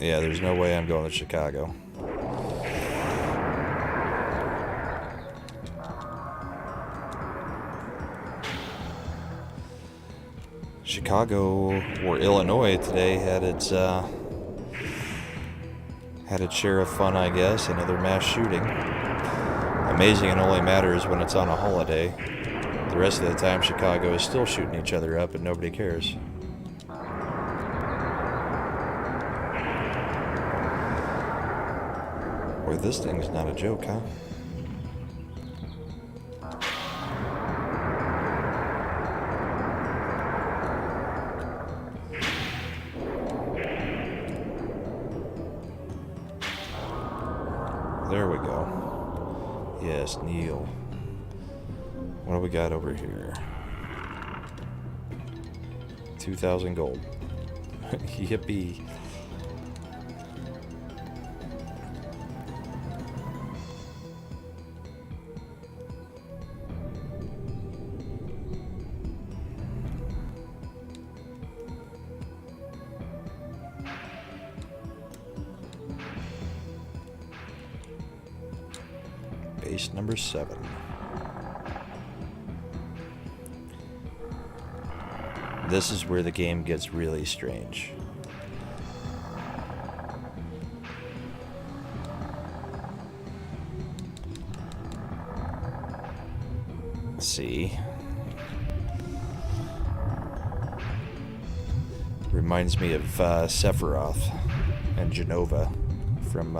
[SPEAKER 2] Yeah, there's no way I'm going to Chicago. Chicago or Illinois today had its share of fun, I guess. Another mass shooting. Amazing, it only matters when it's on a holiday. The rest of the time, Chicago is still shooting each other up, and nobody cares. Boy, this thing's not a joke, huh? There we go. Yes, Neil. What do we got over here? 2,000 gold. Yippee. Base number 7. This is where the game gets really strange. Let's see. Reminds me of Sephiroth and Genova from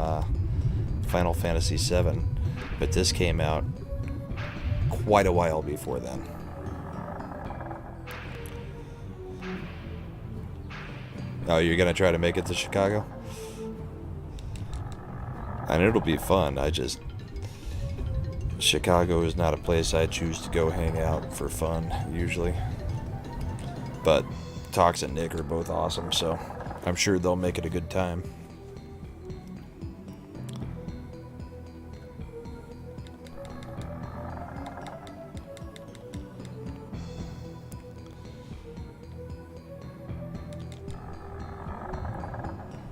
[SPEAKER 2] Final Fantasy VII. But this came out quite a while before then. Oh, you're gonna try to make it to Chicago? And it'll be fun. Chicago is not a place I choose to go hang out for fun, usually. But Tox and Nick are both awesome, so I'm sure they'll make it a good time.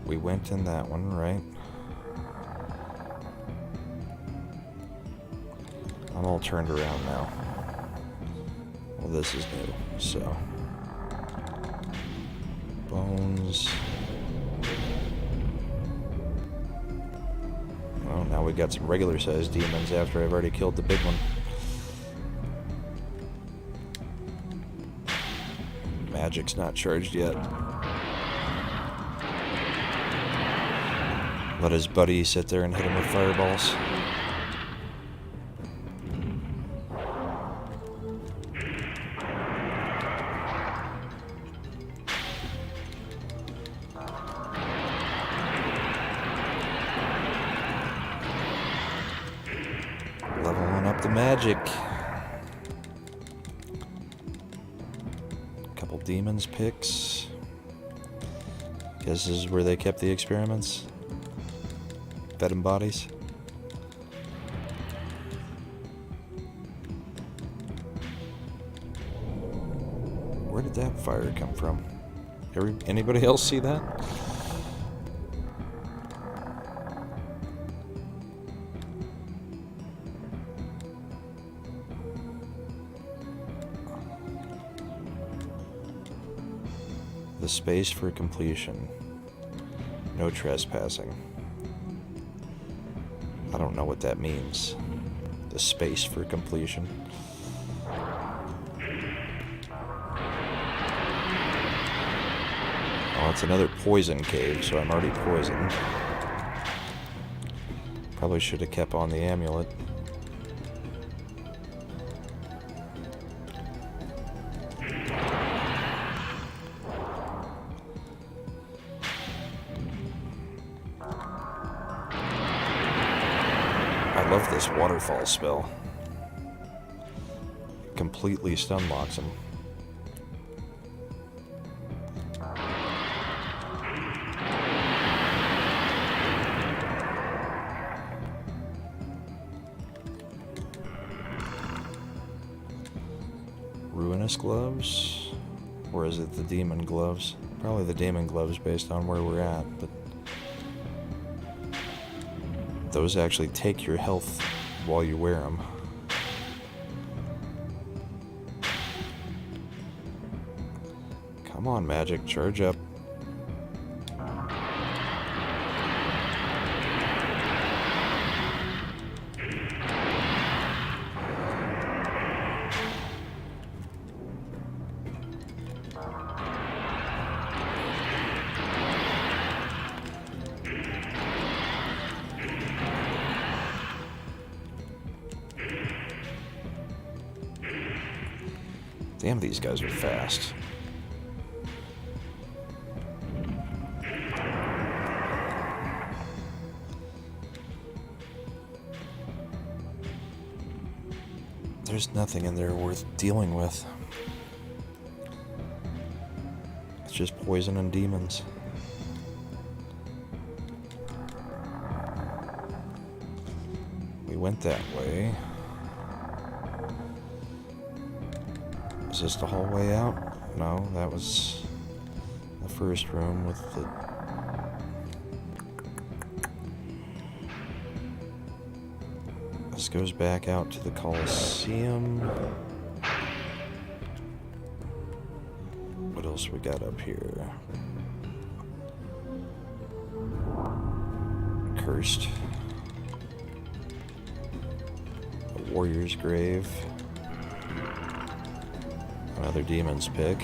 [SPEAKER 2] We went in that one, right? I'm all turned around now. Well, this is new, so. Bones. Well, now we got some regular sized demons after I've already killed the big one. Magic's not charged yet. Let his buddy sit there and hit him with fireballs. Leveling up the magic. Couple demons picks. Guess this is where they kept the experiments. Fed him bodies. Where did that fire come from? Anybody else see that? The space for completion. No trespassing. I don't know what that means. The space for completion. Oh, it's another poison cave, so I'm already poisoned. Probably should have kept on the amulet. love this waterfall spell. Completely stun locks him. Ruinous gloves? Or is it the demon gloves? Probably the demon gloves based on where we're at, but those actually take your health while you wear them. Come on, magic, charge up. Damn, these guys are fast. There's nothing in there worth dealing with. It's just poison and demons. We went that way. Is this the hallway out? No, that was the first room with the... This goes back out to the Colosseum. What else we got up here? Cursed. A warrior's grave. Another demon's pick.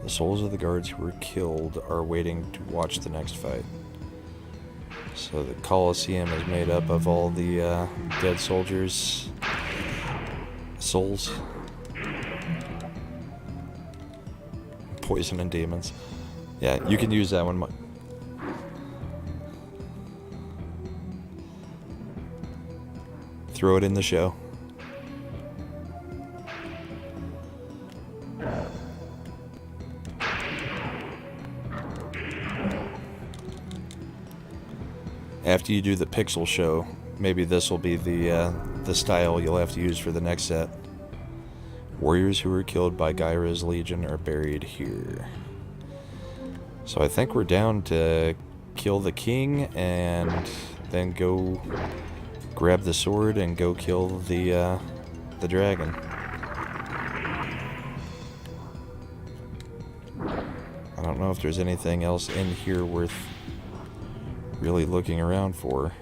[SPEAKER 2] The souls of the guards who were killed are waiting to watch the next fight. So the Colosseum is made up of all the dead soldiers' souls. Poison and demons. Yeah, you can use that one. Throw it in the show. After you do the pixel show, maybe this will be the style you'll have to use for the next set. Warriors who were killed by Gyra's legion are buried here. So I think we're down to kill the king and then go grab the sword and go kill the dragon. I don't know if there's anything else in here worth really looking around for.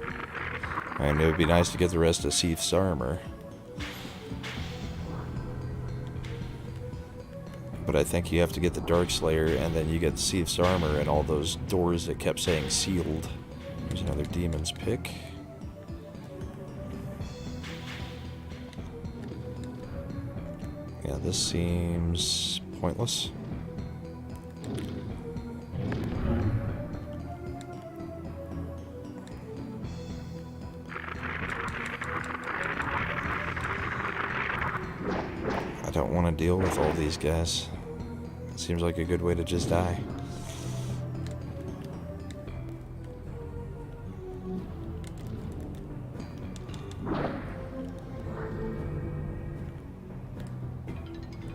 [SPEAKER 2] I mean, it would be nice to get the rest of Seath's armor. But I think you have to get the Darkslayer and then you get Seath's armor and all those doors that kept saying sealed. There's another demon's pick. Yeah, this seems pointless. I don't want to deal with all these guys. It seems like a good way to just die.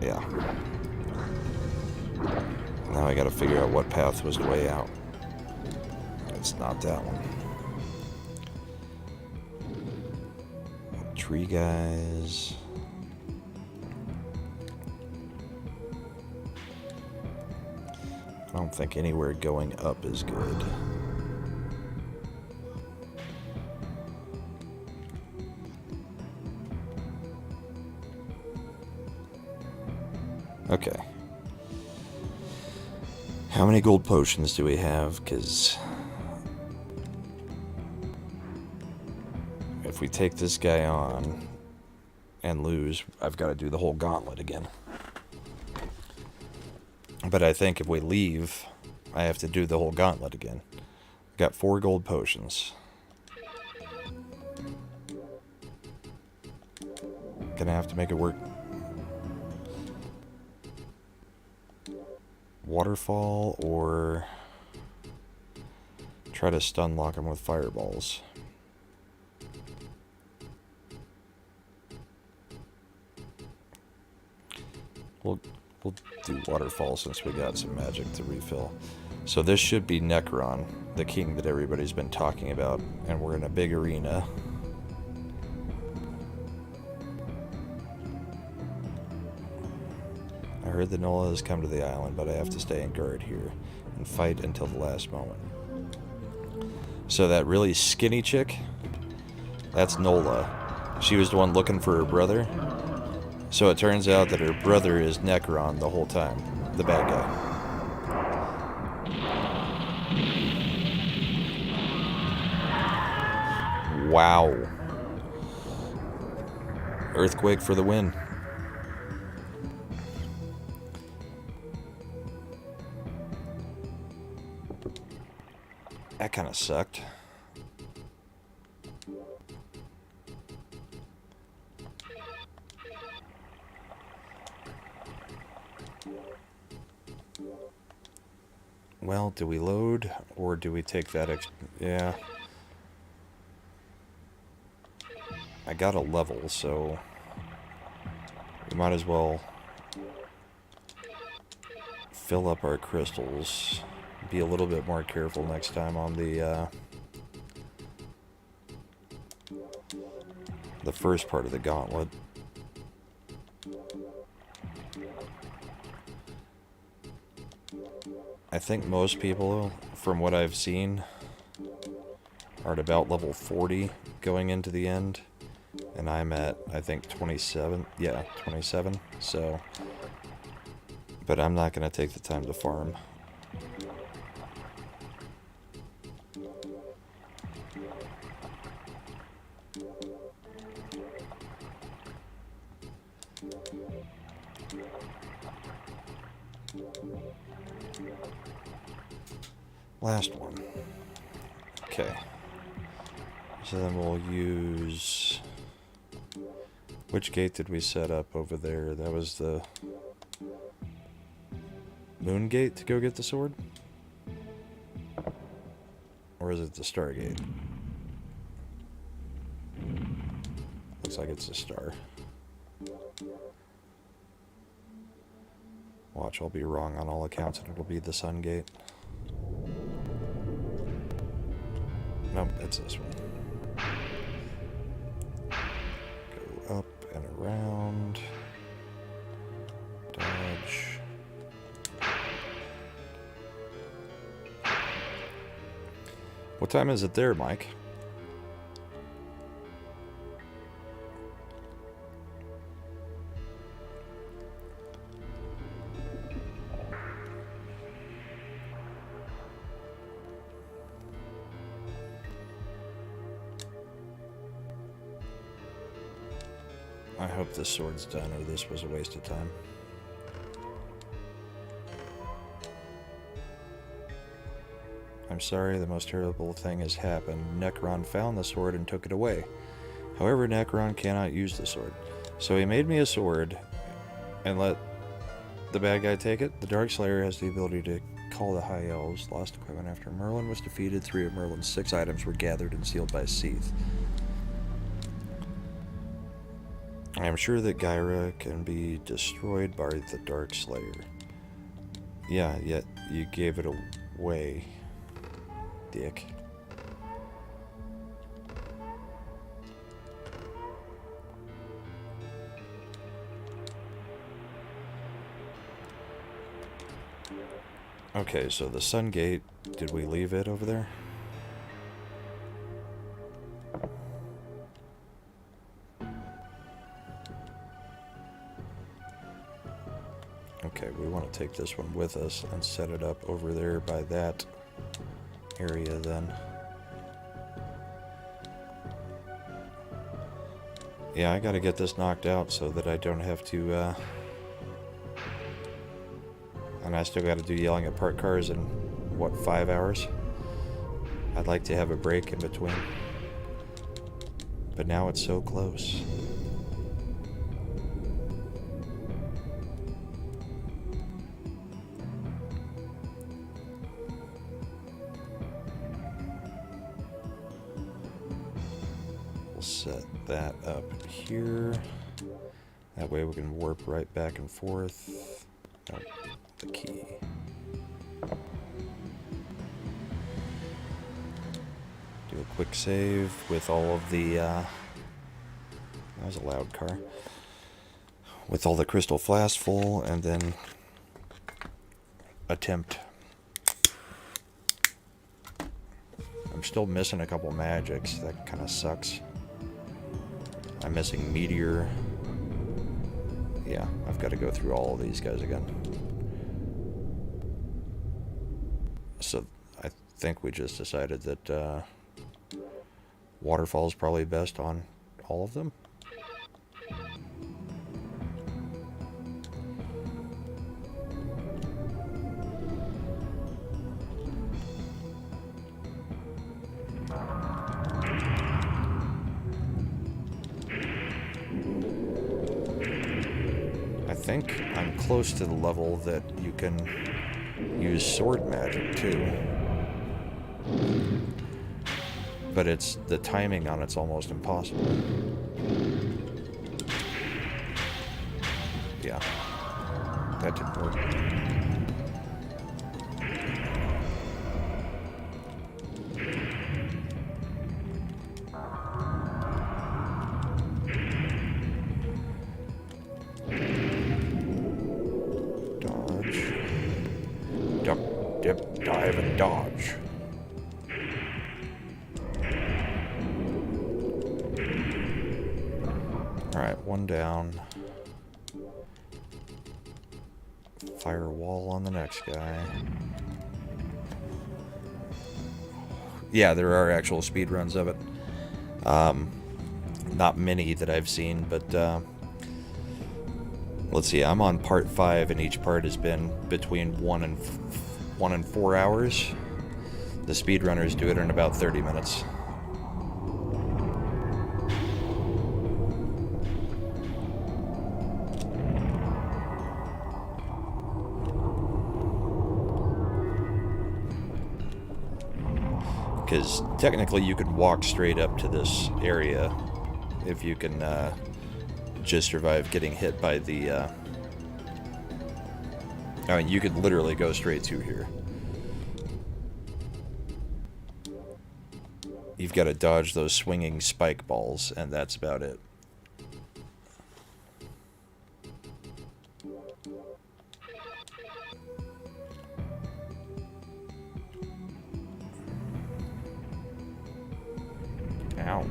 [SPEAKER 2] Yeah. Now I gotta figure out what path was the way out. It's not that one. Tree guys. I don't think anywhere going up is good. Okay. How many gold potions do we have? Because if we take this guy on and lose, I've got to do the whole gauntlet again. But I think if we leave, I have to do the whole gauntlet again. Got 4 gold potions. Gonna have to make it work. Waterfall or try to stun lock him with fireballs. We'll do waterfall since we got some magic to refill. So this should be Necron, the king that everybody's been talking about, and we're in a big arena. I heard the Nola has come to the island, but I have to stay in guard here and fight until the last moment. So that really skinny chick, that's Nola. She was the one looking for her brother. So it turns out that her brother is Necron the whole time, the bad guy. Wow. Earthquake for the win. That kind of sucked. Well, do we load or do we take that yeah. I got a level, so we might as well fill up our crystals. Be a little bit more careful next time on the first part of the gauntlet. I think most people, from what I've seen, are at about level 40 going into the end. And I'm at, I think, 27. Yeah, 27. So, but I'm not going to take the time to farm. Last one. Okay. So then we'll use... Which gate did we set up over there? That was the moon gate to go get the sword? Or is it the star gate? Looks like it's a star. Watch, I'll be wrong on all accounts and it'll be the sun gate. Nope, it's this one. Go up and around. Dodge. What time is it there, Mike? I hope this sword's done or this was a waste of time. I'm sorry, the most terrible thing has happened. Necron found the sword and took it away. However, Necron cannot use the sword. So he made me a sword and let the bad guy take it. The Dark Slayer has the ability to call the High Elves. Lost equipment after Merlin was defeated. 3 of Merlin's 6 items were gathered and sealed by Seath. I am sure that Gyra can be destroyed by the Dark Slayer. Yeah, yet you gave it away, dick. Okay, so the Sun Gate, did we leave it over there? Okay, we want to take this one with us and set it up over there by that area then. Yeah, I gotta get this knocked out so that I don't have to And I still got to do yelling at parked cars in, what, 5 hours? I'd like to have a break in between. But now it's so close. We'll set that up here. That way we can warp right back and forth. Oh, the key. Do a quick save with all of the, that was a loud car. With all the crystal flasks full, and then attempt. I'm still missing a couple magics. That kind of sucks. I'm missing meteor. Yeah, I've got to go through all of these guys again. So I think we just decided that waterfall is probably best on all of them. I think I'm close to the level that you can use sword magic too. But it's the timing on it's almost impossible. Yeah. That didn't work. Dodge. Duck, dip, dive, and dodge. Alright, one down. Firewall on the next guy. Yeah, there are actual speed runs of it. Not many that I've seen, but let's see, I'm on part 5 and each part has been between 1 and 4 hours. The speedrunners do it in about 30 minutes. Because technically you could walk straight up to this area if you can just survive getting hit by the... I mean, you could literally go straight to here. You've got to dodge those swinging spike balls, and that's about it. Ow.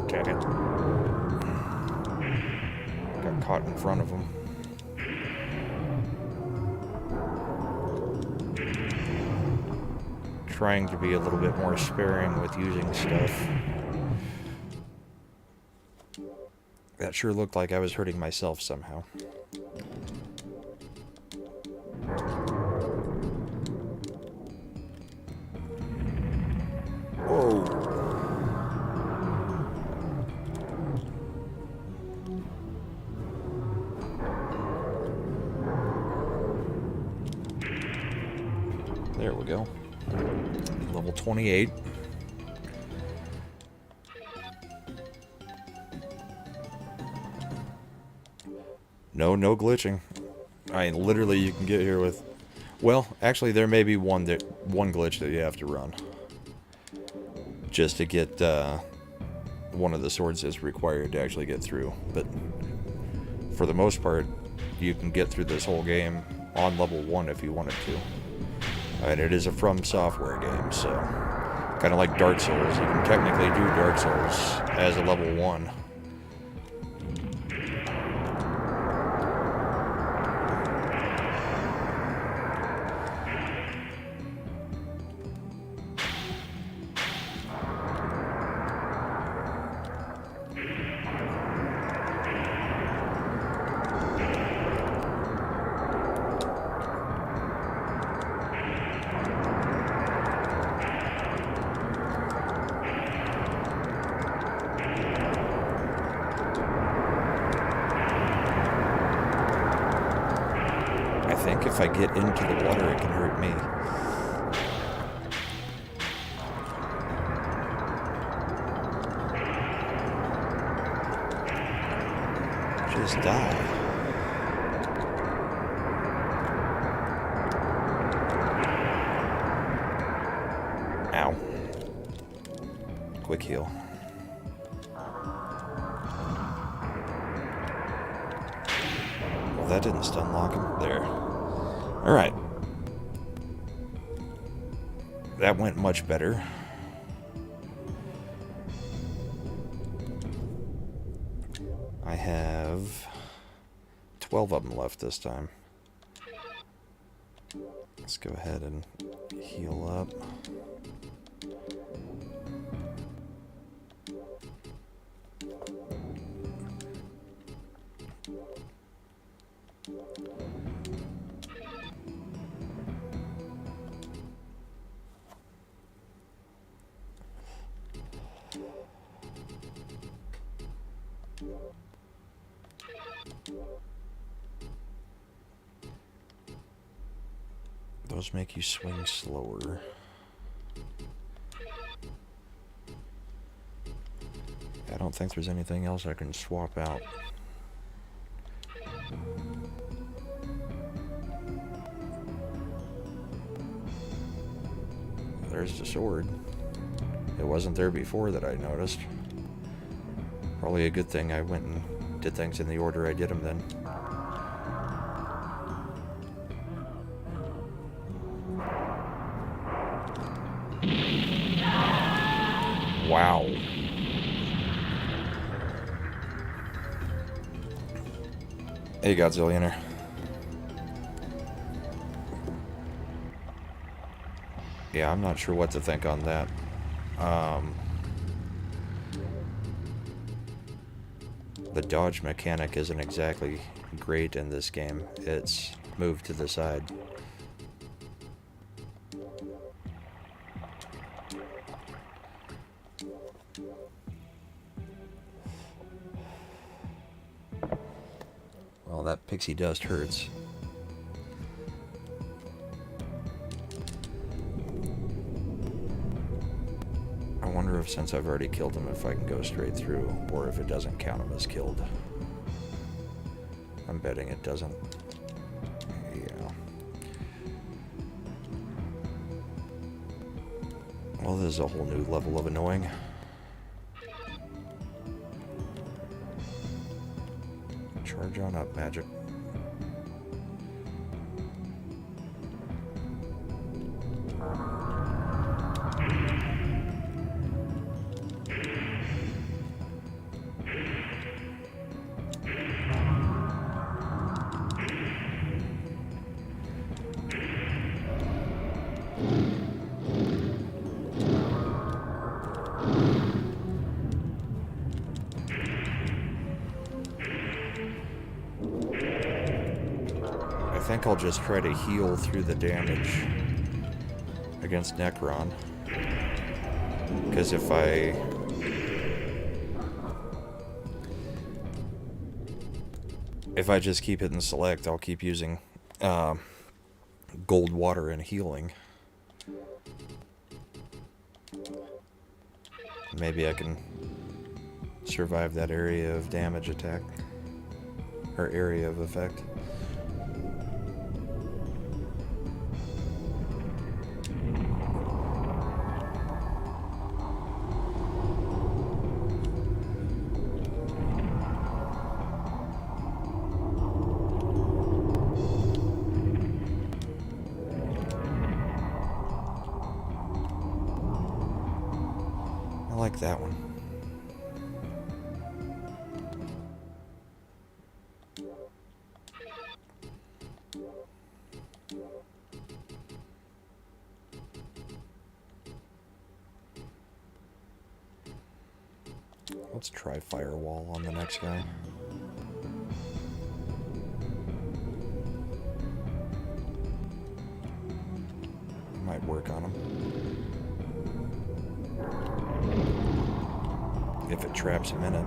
[SPEAKER 2] Dang it. Got caught in front of him. Trying to be a little bit more sparing with using stuff. That sure looked like I was hurting myself somehow. Whoa. There we go. Level 28. No glitching. I mean, literally you can get here with... Well, actually there may be one glitch that you have to run. Just to get one of the swords is required to actually get through. But for the most part, you can get through this whole game on level 1 if you wanted to. And it is a From Software game, so kind of like Dark Souls. You can technically do Dark Souls as a level 1. if I get into the water, it can hurt me. Just die. Ow. Quick heal. Well, that didn't stun lock him. There. Alright. That went much better. I have 12 of them left this time. Let's go ahead and heal up. Those make you swing slower. I don't think there's anything else I can swap out. There's the sword. It wasn't there before that I noticed. Probably a good thing I went and did things in the order I did them then. Wow. Hey, Godzillionaire. Yeah, I'm not sure what to think on that. The dodge mechanic isn't exactly great in this game. It's moved to the side. Well, that pixie dust hurts. I wonder if, since I've already killed him, if I can go straight through, or if it doesn't count him as killed. I'm betting it doesn't. Yeah. Well, this is a whole new level of annoying. Charge on up, magic. I think I'll just try to heal through the damage against Necron. Because if I just keep hitting select, I'll keep using gold water and healing. Maybe I can survive that area of damage attack. Or area of effect. I like that one. Let's try Firewall on the next guy. Might work on him. If it traps him in it.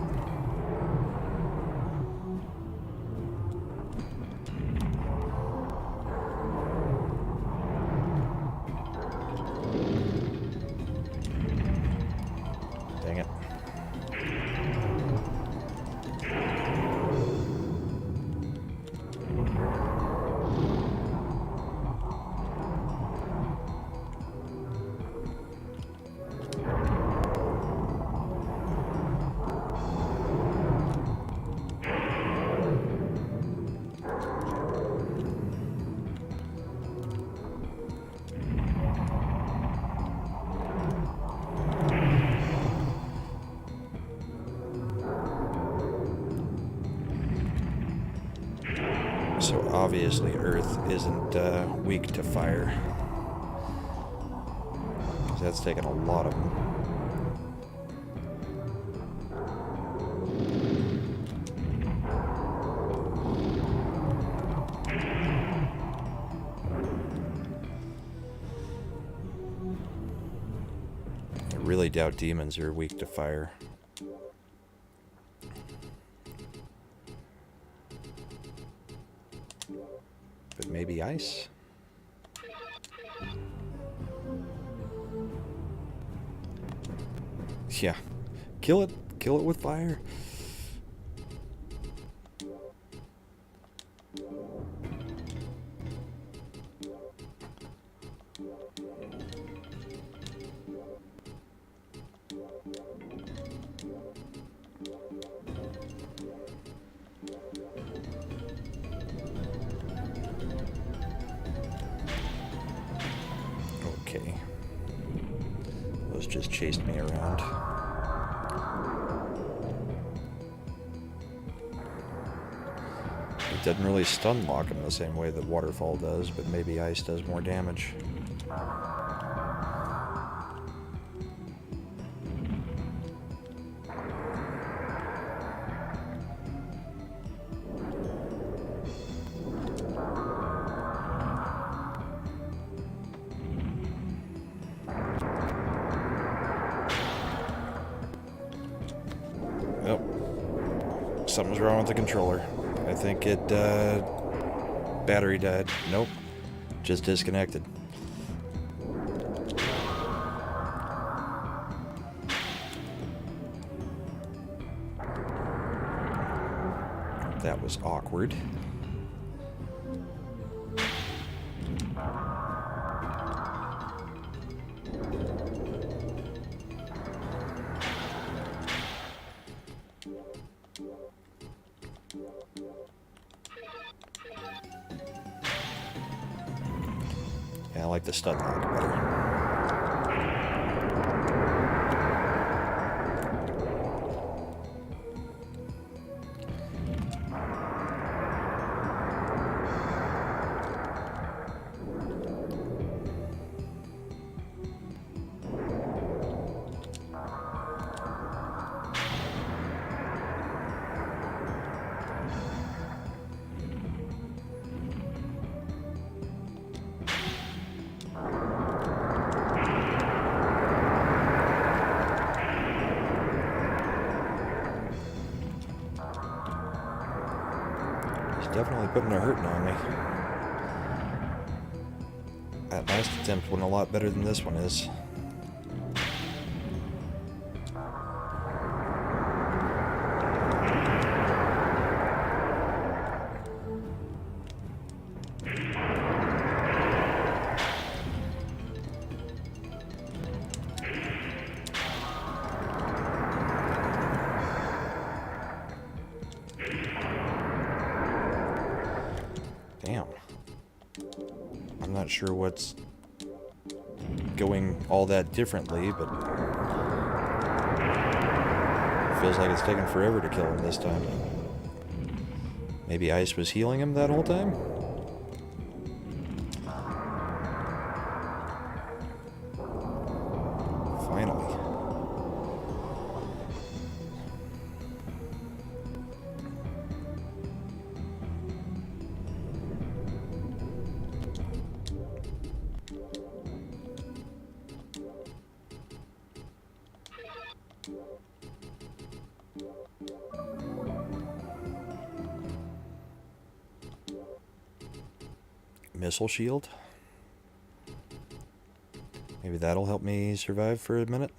[SPEAKER 2] So obviously Earth isn't weak to fire. 'Cause that's taken a lot of them. I really doubt demons are weak to fire. But maybe ice? Yeah. Kill it. Kill it with fire. Okay. Those just chased me around. It doesn't really stun lock him the same way that waterfall does, but maybe ice does more damage. Oh, something's wrong with the controller. I think it, battery died. Nope, just disconnected. That was awkward. Yeah, I like the stun lock better. Definitely putting a hurting on me. That last attempt went a lot better than this one is. Damn. I'm not sure what's going all that differently, but it feels like it's taking forever to kill him this time. Maybe ice was healing him that whole time? Finally. Missile shield. Maybe that'll help me survive for a minute.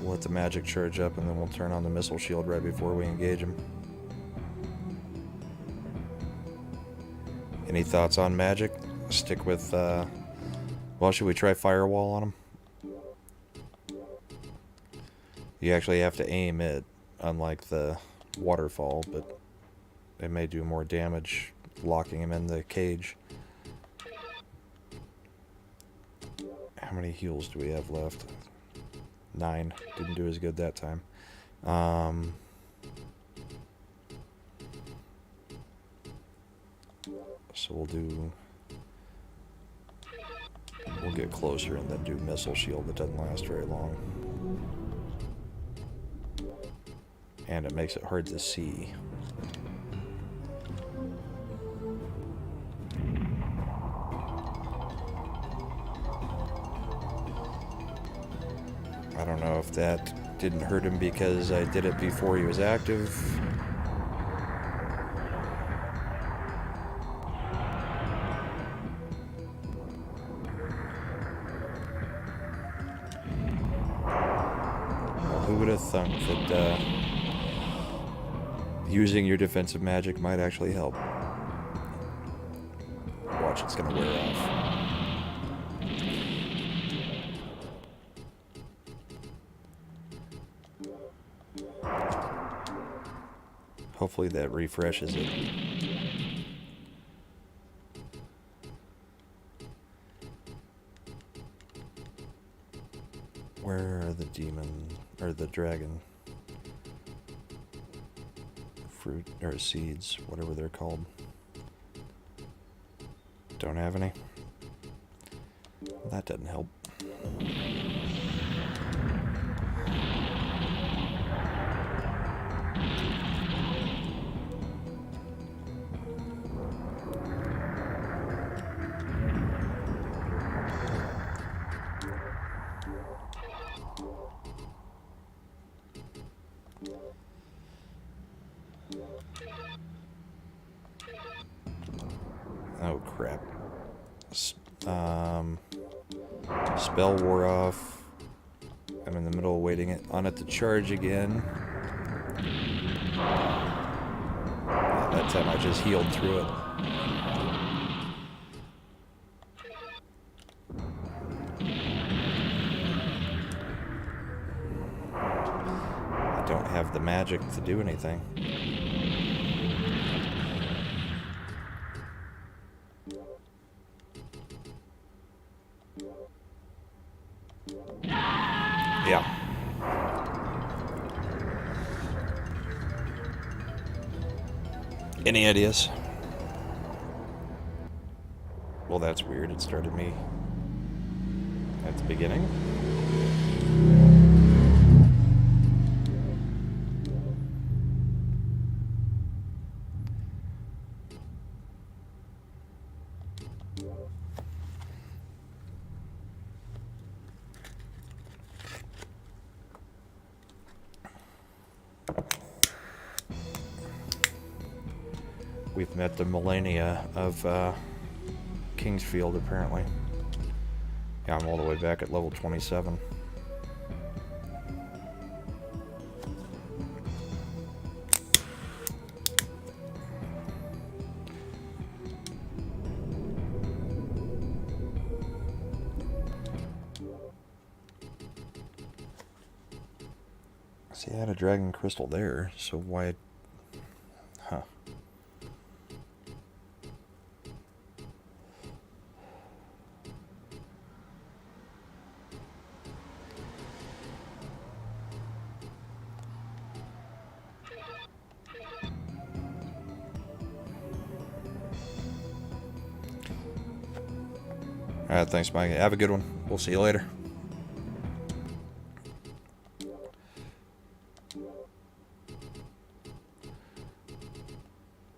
[SPEAKER 2] We'll let the magic charge up and then we'll turn on the missile shield right before we engage him. Any thoughts on magic? Stick with, well, should we try firewall on him? You actually have to aim it, unlike the waterfall, but it may do more damage locking him in the cage. How many heals do we have left? 9. Didn't do as good that time. So we'll get closer and then do missile shield that doesn't last very long. And it makes it hard to see. I don't know if that didn't hurt him because I did it before he was active. Well, who would have thunk that using your defensive magic might actually help? Watch, it's gonna wear off. Hopefully that refreshes it. Where are the demon, or the dragon fruit, or seeds, whatever they're called? Don't have any? Well, that doesn't help. Oh crap. Spell wore off. I'm in the middle of waiting on it to charge again. That time I just healed through it. I don't have the magic to do anything. Yeah. Any ideas? Well, that's weird. It started me at the beginning. We've met the millennia of Kingsfield, apparently. Yeah, I'm all the way back at level 27. See, I had a dragon crystal there, so why... Huh. Alright, thanks, Mike. Have a good one. We'll see you later.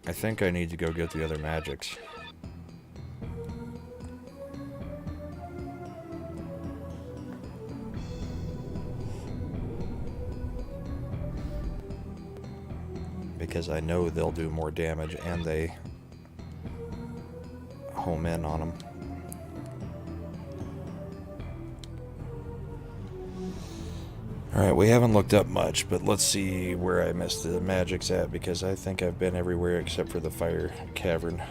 [SPEAKER 2] I think I need to go get the other magics. Because I know they'll do more damage and they home in on them. Alright, we haven't looked up much, but let's see where I missed the magics at, because I think I've been everywhere except for the fire cavern.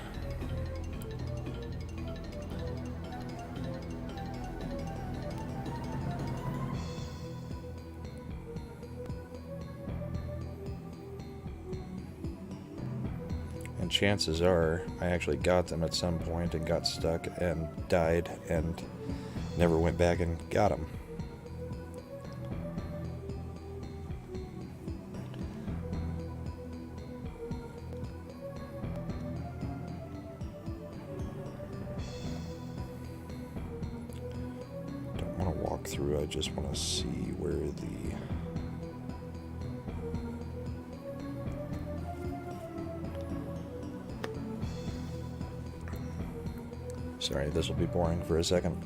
[SPEAKER 2] And chances are, I actually got them at some point and got stuck and died and never went back and got them. through. I just want to see where the... Sorry, this will be boring for a second.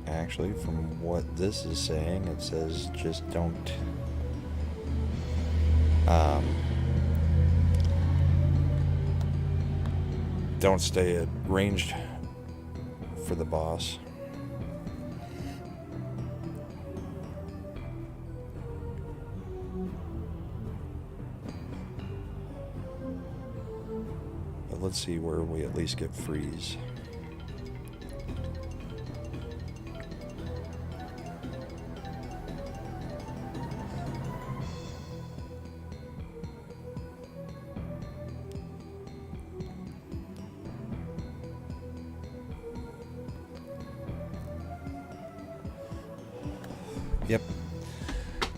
[SPEAKER 2] Actually, from what this is saying, it says just don't stay at ranged for the boss. But let's see where we at least get freeze. Yep.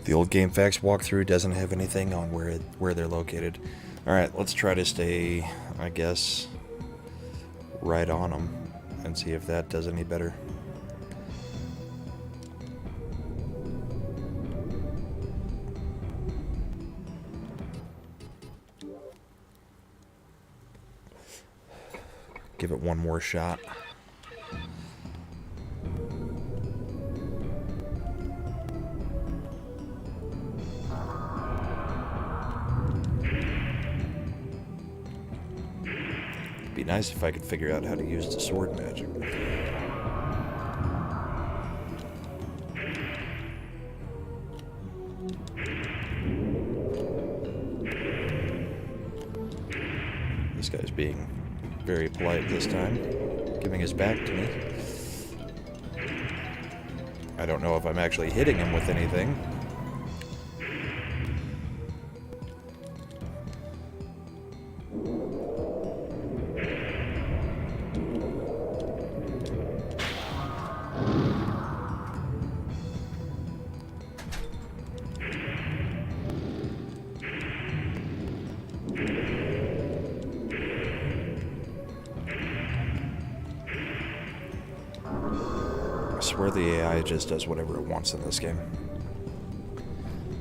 [SPEAKER 2] The old Game Facts walkthrough doesn't have anything on where they're located. Alright, let's try to stay, I guess, right on them and see if that does any better. Give it one more shot. Be nice if I could figure out how to use the sword magic. This guy's being very polite this time, giving his back to me. I don't know if I'm actually hitting him with anything. I swear the AI just does whatever it wants in this game.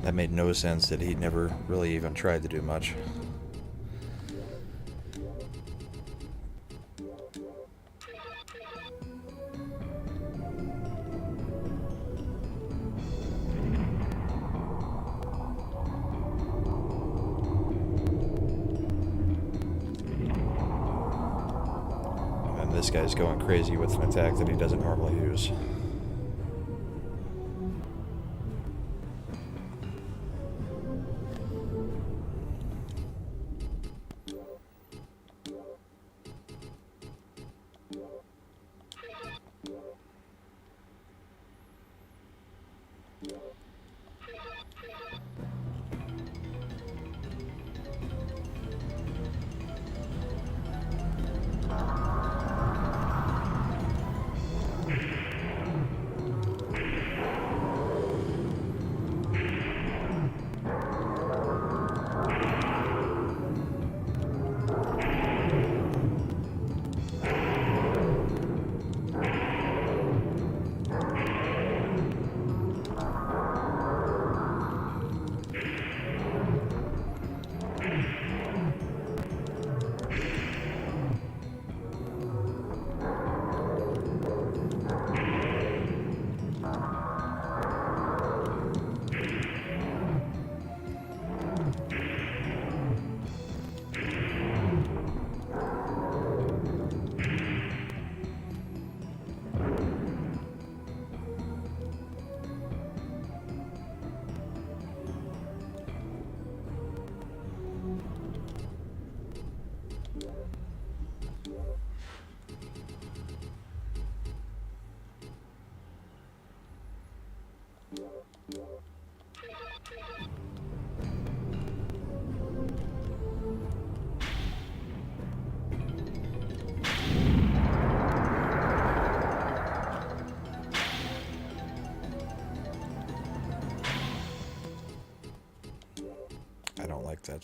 [SPEAKER 2] That made no sense that he never really even tried to do much. And this guy's going crazy with an attack that he doesn't normally use.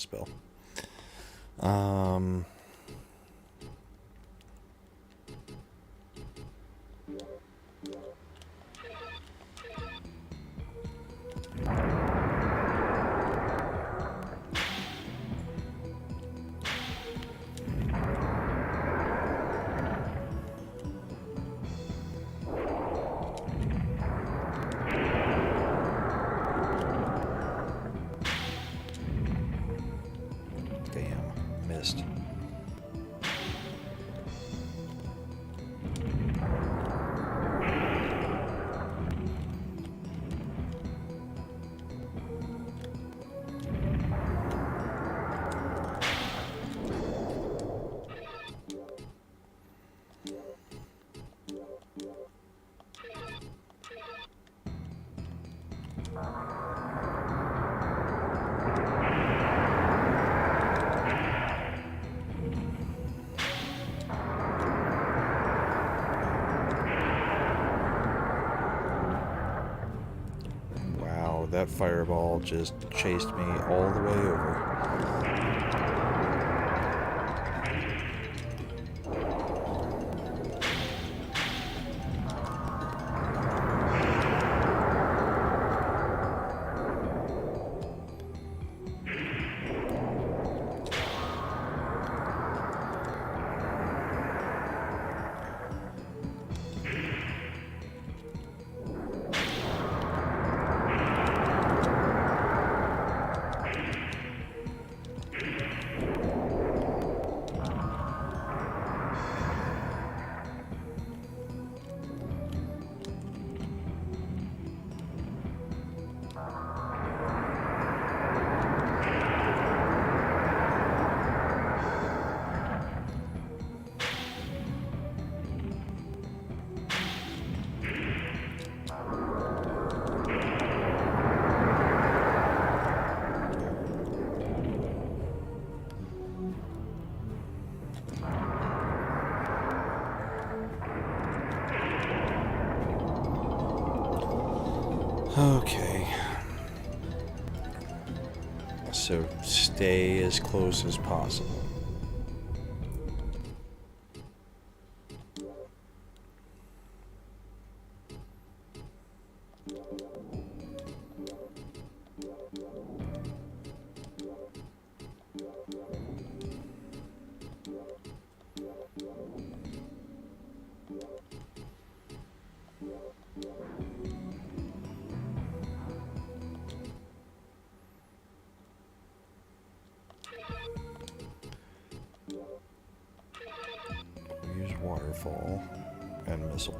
[SPEAKER 2] spell. Damn, missed. Wow, that fireball just chased me all the way over. Okay. So stay as close as possible. Use waterfall and missile.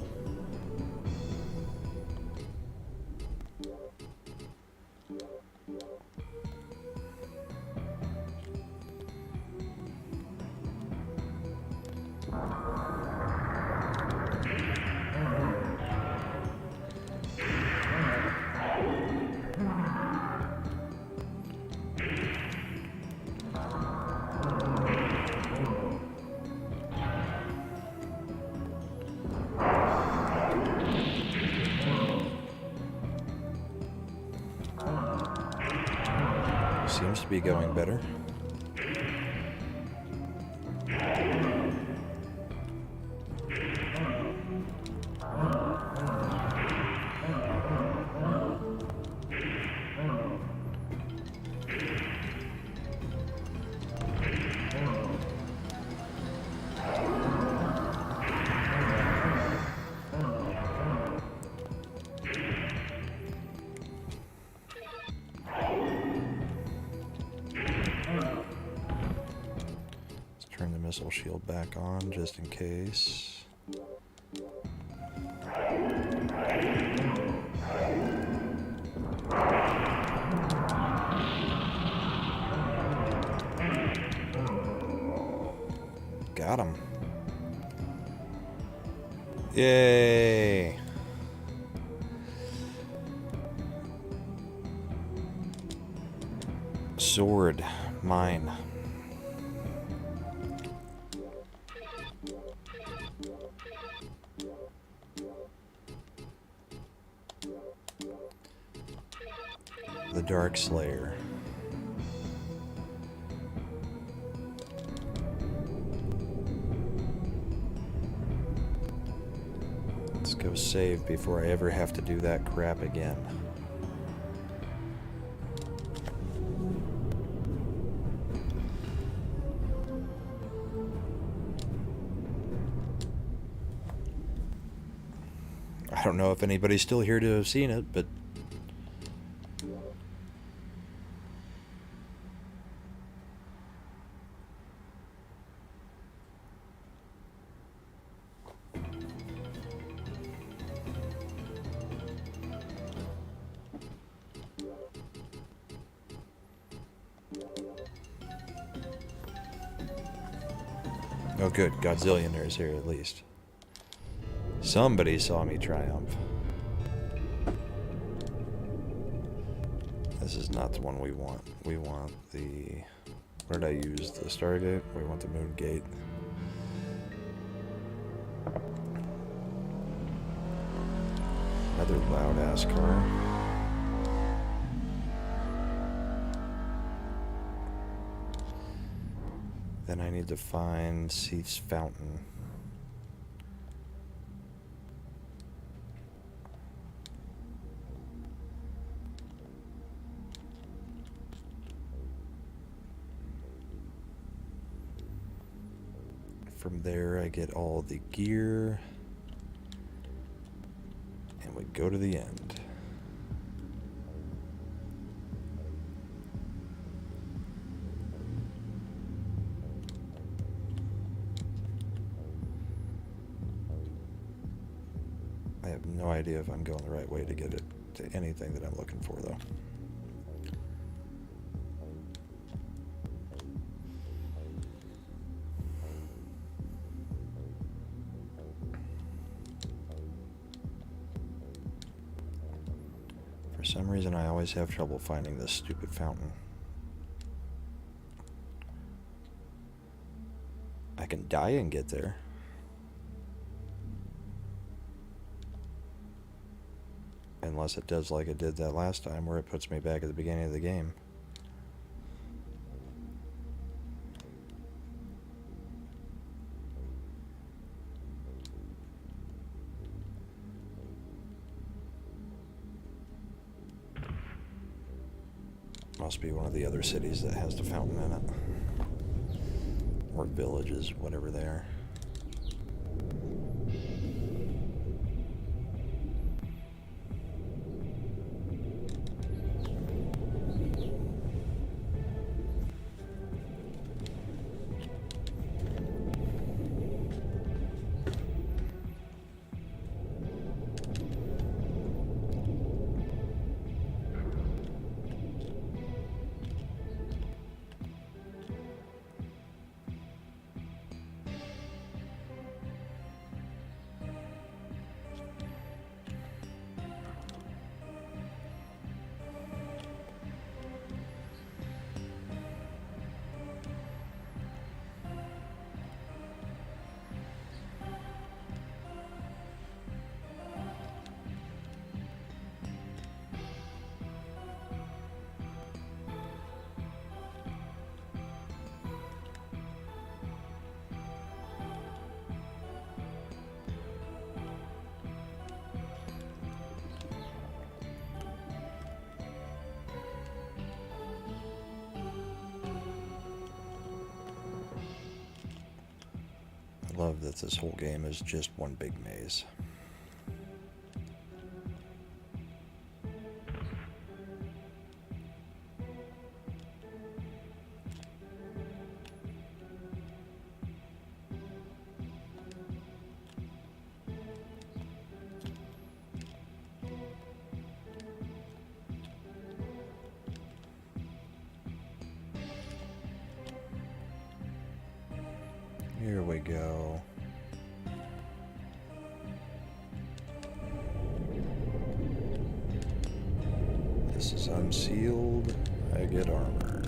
[SPEAKER 2] Seems to be going better. Turn the missile shield back on just in case. Got him. Yay! Sword, mine. The Dark Slayer. Go save before I ever have to do that crap again. I don't know if anybody's still here to have seen it, but... Oh good, Godzillionaire's here at least. Somebody saw me triumph. This is not the one we want. We want the... What did I use? The Stargate? We want the Moon Gate. Another loud-ass car. Then I need to find Seath's Fountain. From there I get all the gear. And we go to the end. I have no idea if I'm going the right way to get it to anything that I'm looking for, though. For some reason, I always have trouble finding this stupid fountain. I can die and get there. Unless it does like it did that last time, where it puts me back at the beginning of the game. Must be one of the other cities that has the fountain in it. Or villages, whatever they are. I love that this whole game is just one big maze. Here we go. This is unsealed. I get armor.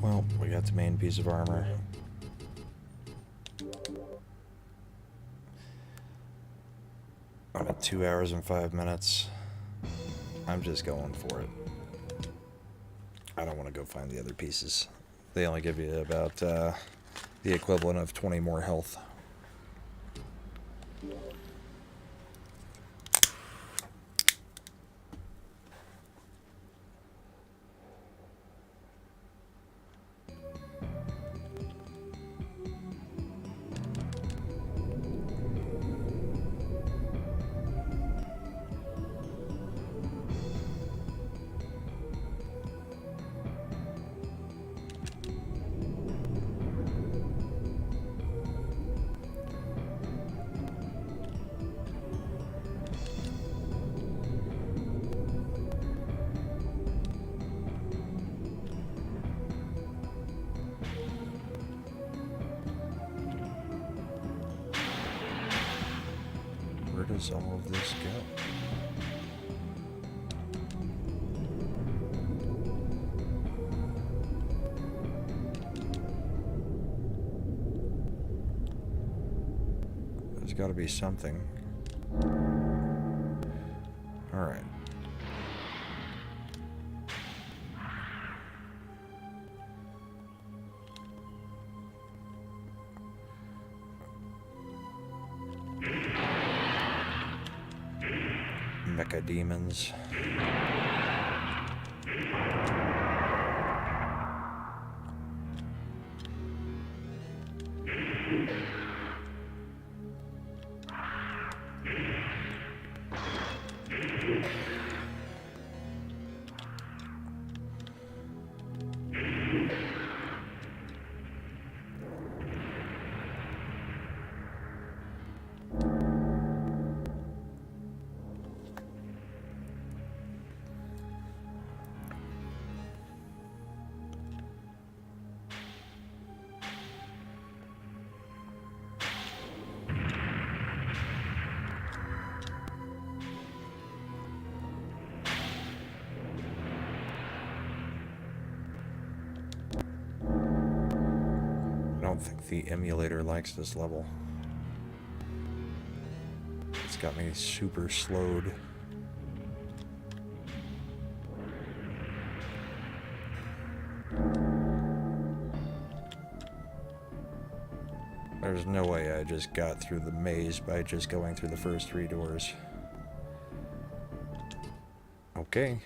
[SPEAKER 2] Well, we got the main piece of armor. I'm at 2 hours and 5 minutes. I'm just going for it. I don't want to go find the other pieces. They only give you about the equivalent of 20 more health. Where does all of this go? There's got to be something. All right. Mecha demons. I don't think the emulator likes this level. It's got me super slowed. There's no way I just got through the maze by just going through the first 3 doors. Okay.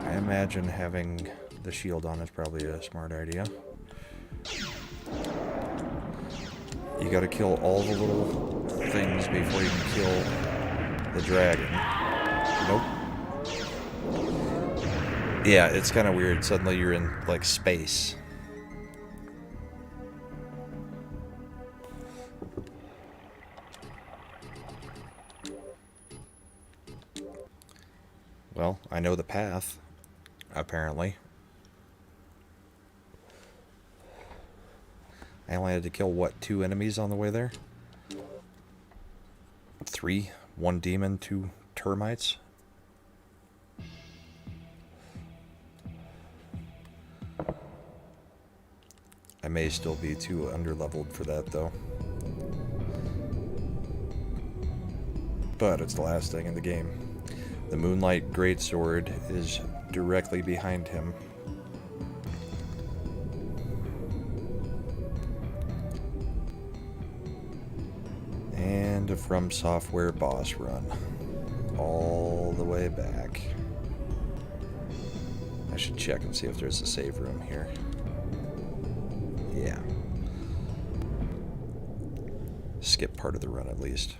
[SPEAKER 2] I imagine having the shield on is probably a smart idea. You gotta kill all the little things before you can kill the dragon. Nope. Yeah, it's kind of weird. Suddenly you're in, like, space. Well, I know the path, apparently. I only had to kill, what, 2 enemies on the way there? 3? 1 demon, 2 termites? I may still be too underleveled for that, though. But it's the last thing in the game. The Moonlight Greatsword is directly behind him. And a From Software boss run. All the way back. I should check and see if there's a save room here. Yeah. Skip part of the run at least.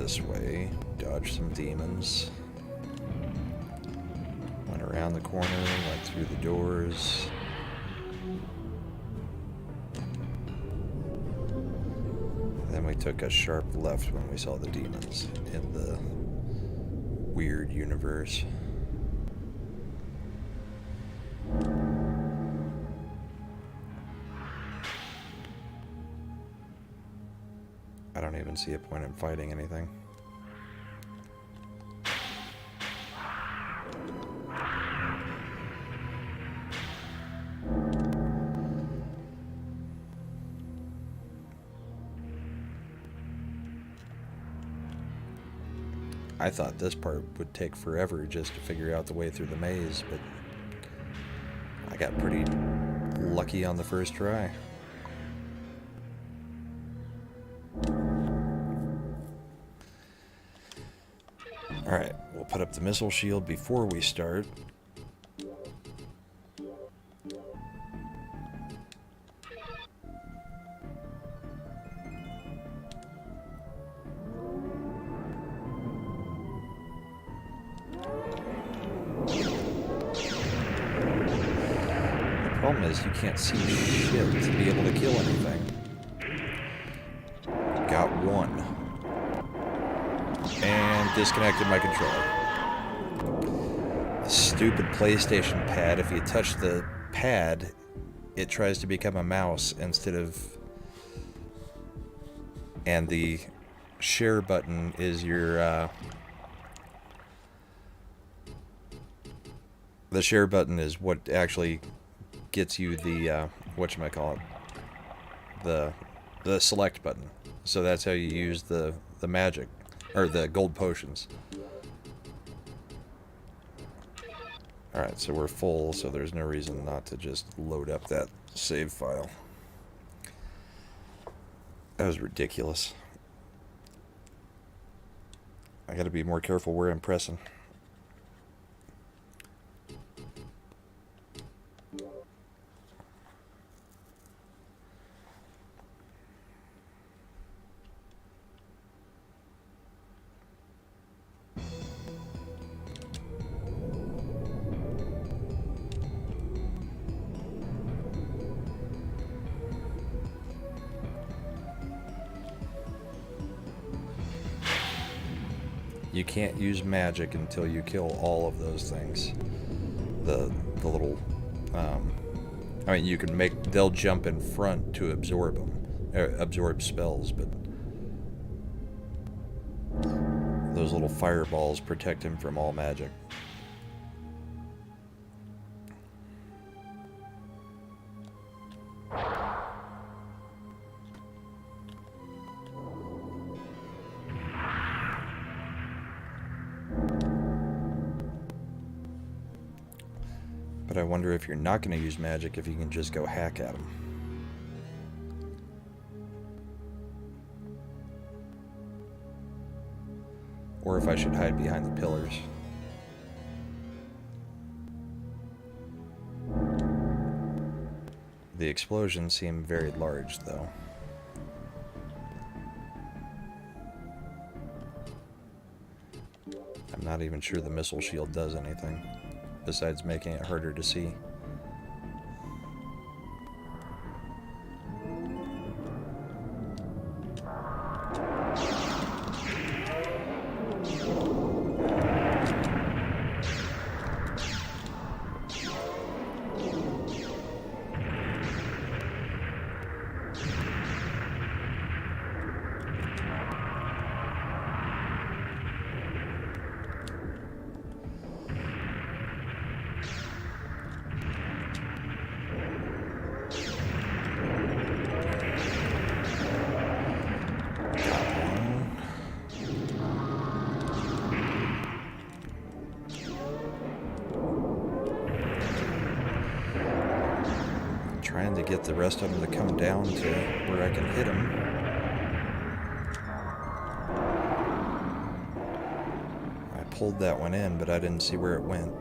[SPEAKER 2] this way, dodged some demons. Went around the corner, went through the doors. Then we took a sharp left when we saw the demons in the weird universe. I don't even see a point in fighting anything. I thought this part would take forever just to figure out the way through the maze, but I got pretty lucky on the first try. Alright, we'll put up the missile shield before we start. The problem is you can't see shit to be able to kill anything. Got one. And disconnected my controller. The stupid PlayStation pad, if you touch the pad, it tries to become a mouse instead of... And the share button is your... The share button is what actually gets you the, whatchamacallit, the select button. So that's how you use the magic, or the gold potions. Alright, so we're full, so there's no reason not to just load up that save file. That was ridiculous. I gotta be more careful where I'm pressing. You can't use magic until you kill all of those things. The little, I mean, you can make, they'll jump in front to absorb them, absorb spells, but those little fireballs protect him from all magic. But I wonder if you're not going to use magic, if you can just go hack at them. Or if I should hide behind the pillars. The explosions seem very large, though. I'm not even sure the missile shield does anything, besides making it harder to see. Trying to get the rest of them to come down to where I can hit them. I pulled that one in, but I didn't see where it went.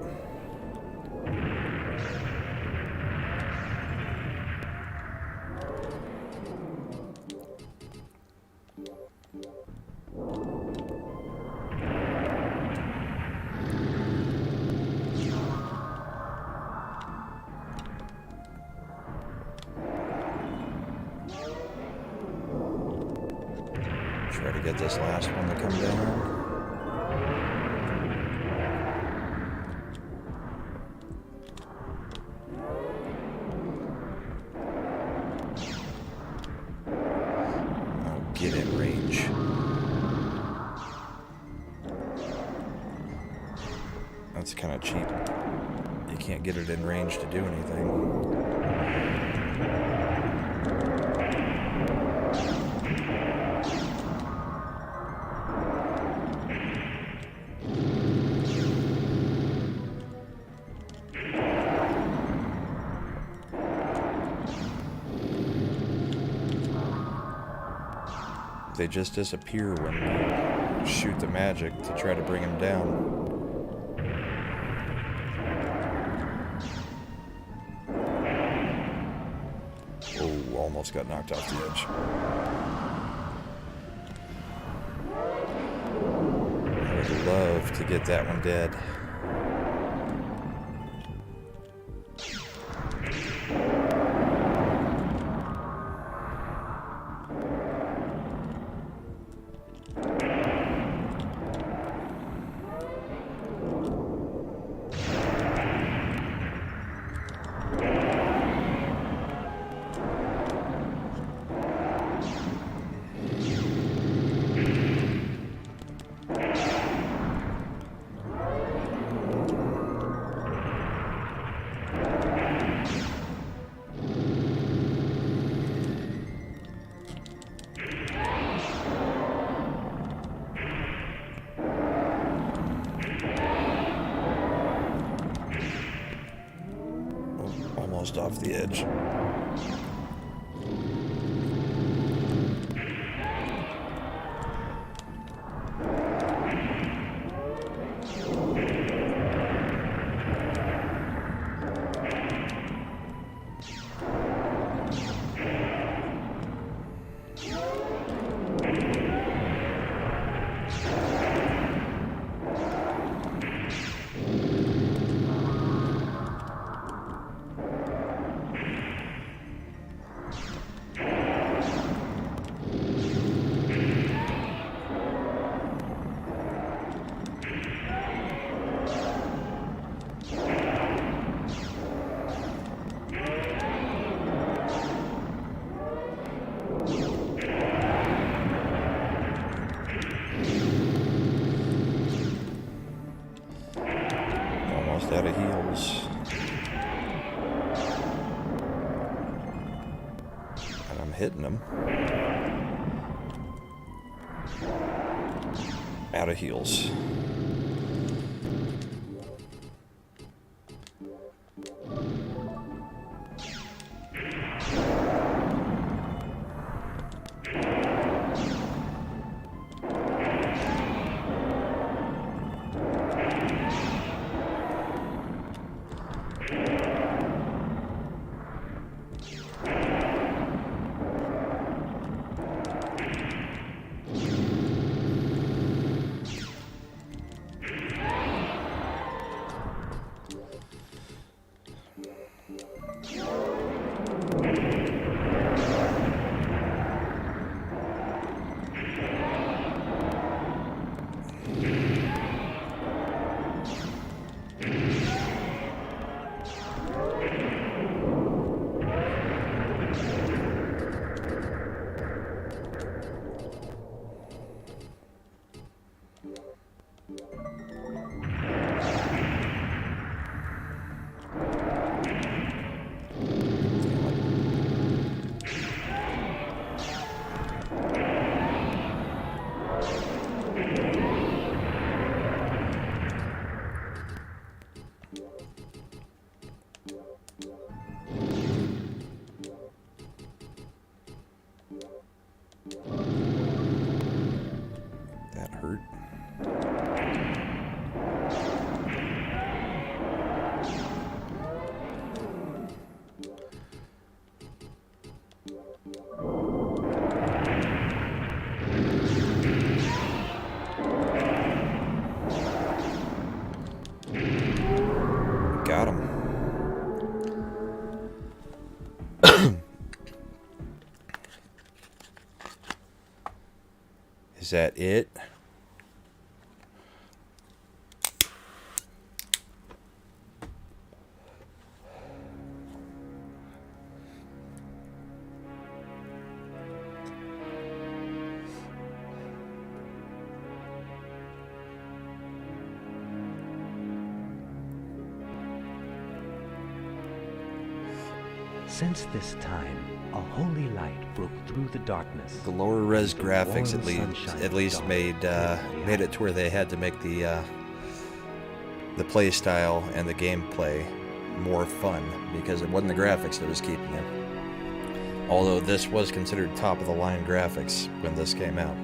[SPEAKER 2] to get this last one to come down. Get in range. That's kind of cheap. You can't get it in range to do anything. They just disappear when you shoot the magic to try to bring him down. Oh, almost got knocked off the edge. I would love to get that one dead. Almost off the edge. Out of heals. And I'm hitting them. Out of heals. That hurt. Got him. Is that it?
[SPEAKER 1] Since this time, a holy light broke through the darkness.
[SPEAKER 2] The lower res
[SPEAKER 1] The
[SPEAKER 2] graphics
[SPEAKER 1] warm sunshine
[SPEAKER 2] at least
[SPEAKER 1] dawned
[SPEAKER 2] made
[SPEAKER 1] brightly
[SPEAKER 2] it to where they had to make the play style and the gameplay more fun, because it wasn't the graphics that was keeping it. Although this was considered top of the line graphics when this came out.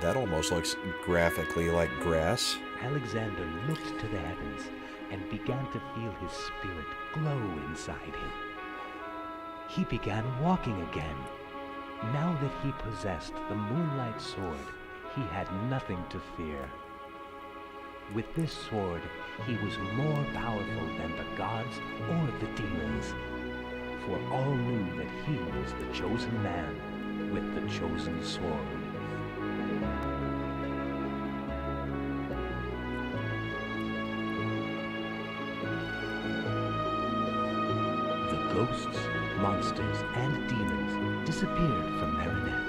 [SPEAKER 2] That almost looks graphically like grass.
[SPEAKER 1] Alexander looked to the heavens and began to feel his spirit glow inside him. He began walking again. Now that he possessed the moonlight sword, he had nothing to fear. With this sword, he was more powerful than the gods or the demons, for all knew that he was the chosen man with the chosen sword. Ghosts, monsters, and demons disappeared from Marinette.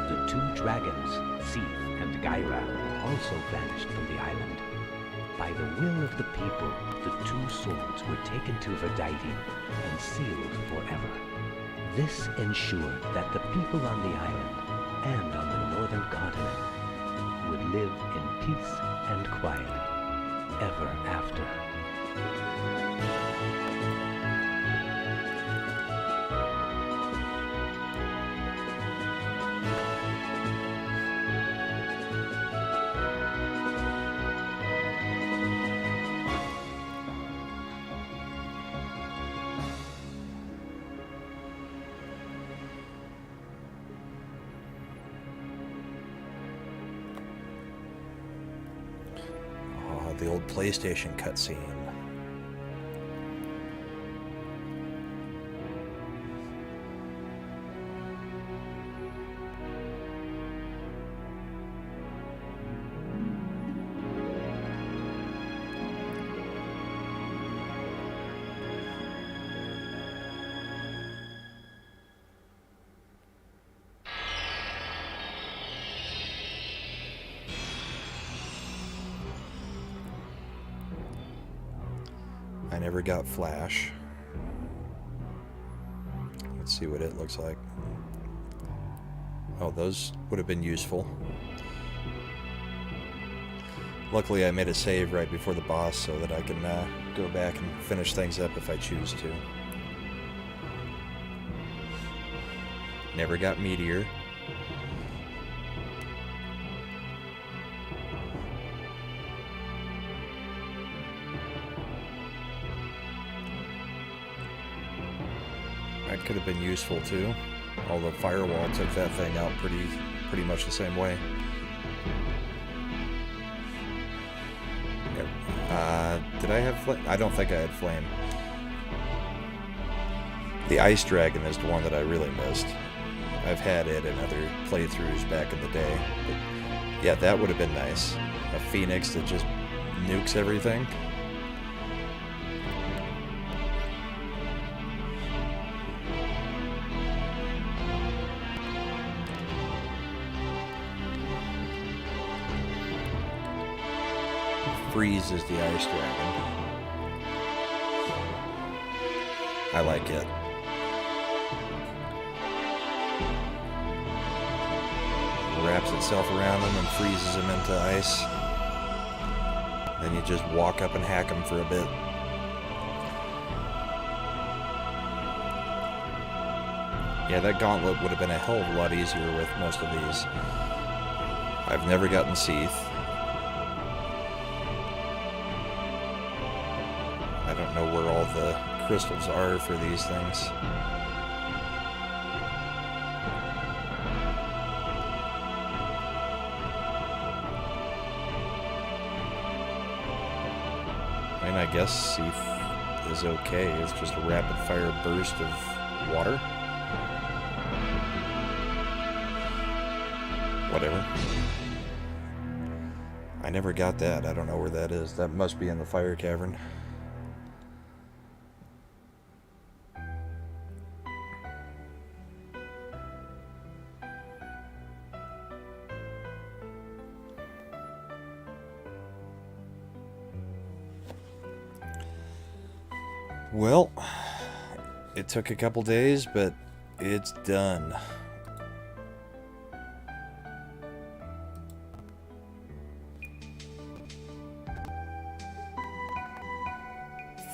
[SPEAKER 1] The two dragons, Seath and Gyra, also vanished from the island. By the will of the people, the two swords were taken to Verdaiti and sealed forever. This ensured that the people on the island and on the northern continent would live in peace and quiet ever after.
[SPEAKER 2] The old PlayStation cutscene. I never got Flash. Let's see what it looks like. Oh, those would have been useful. Luckily, I made a save right before the boss so that I can go back and finish things up if I choose to. Never got Meteor. That could have been useful too. Although Firewall took that thing out pretty much the same way. Did I have flame? I don't think I had flame. The Ice Dragon is the one that I really missed. I've had it in other playthroughs back in the day. But yeah, that would have been nice. A Phoenix that just nukes everything. Freeze is the Ice Dragon. I like it. Wraps itself around him and freezes him into ice. Then you just walk up and hack him for a bit. Yeah, that gauntlet would have been a hell of a lot easier with most of these. I've never gotten Seath. I don't know where all the crystals are for these things. mean, I guess Seath is okay. It's just a rapid-fire burst of water. Whatever. I never got that. I don't know where that is. That must be in the fire cavern. Well, it took a couple days, but it's done.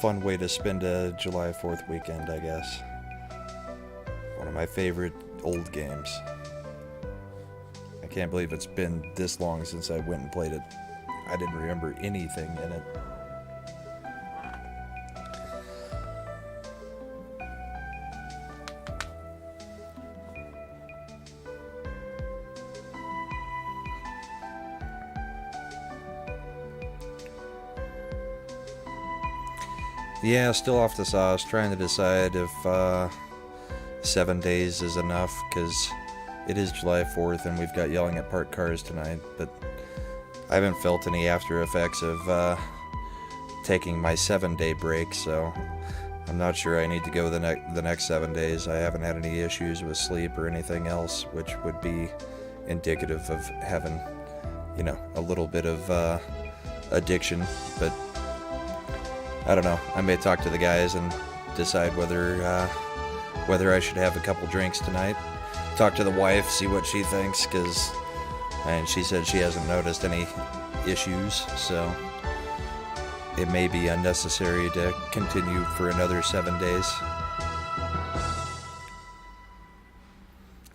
[SPEAKER 2] Fun way to spend a July 4th weekend, I guess. One of my favorite old games. I can't believe it's been this long since I went and played it. I didn't remember anything in it. Yeah, still off the sauce, trying to decide if 7 days is enough, because it is July 4th and we've got yelling at parked cars tonight, but I haven't felt any after effects of taking my 7-day break, so I'm not sure I need to go the next 7 days. I haven't had any issues with sleep or anything else, which would be indicative of having, you know, a little bit of addiction, but I don't know. I may talk to the guys and decide whether I should have a couple drinks tonight. Talk to the wife, see what she thinks, and she said she hasn't noticed any issues, so it may be unnecessary to continue for another 7 days.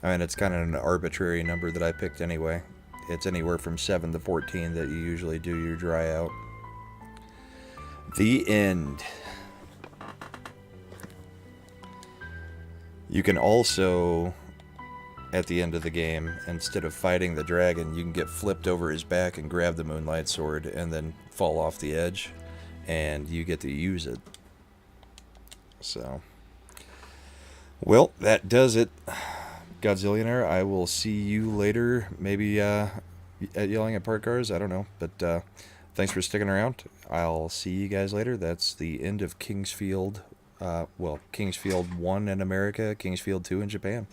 [SPEAKER 2] I mean, it's kind of an arbitrary number that I picked anyway. It's anywhere from 7 to 14 that you usually do your dry out. The end. You can also, at the end of the game, instead of fighting the dragon, you can get flipped over his back and grab the Moonlight Sword and then fall off the edge, and you get to use it. So, well, that does it. Godzillionaire, I will see you later, maybe at Yelling at Park Cars, I don't know, but thanks for sticking around. I'll see you guys later. That's the end of Kingsfield, Kingsfield 1 in America, Kingsfield 2 in Japan.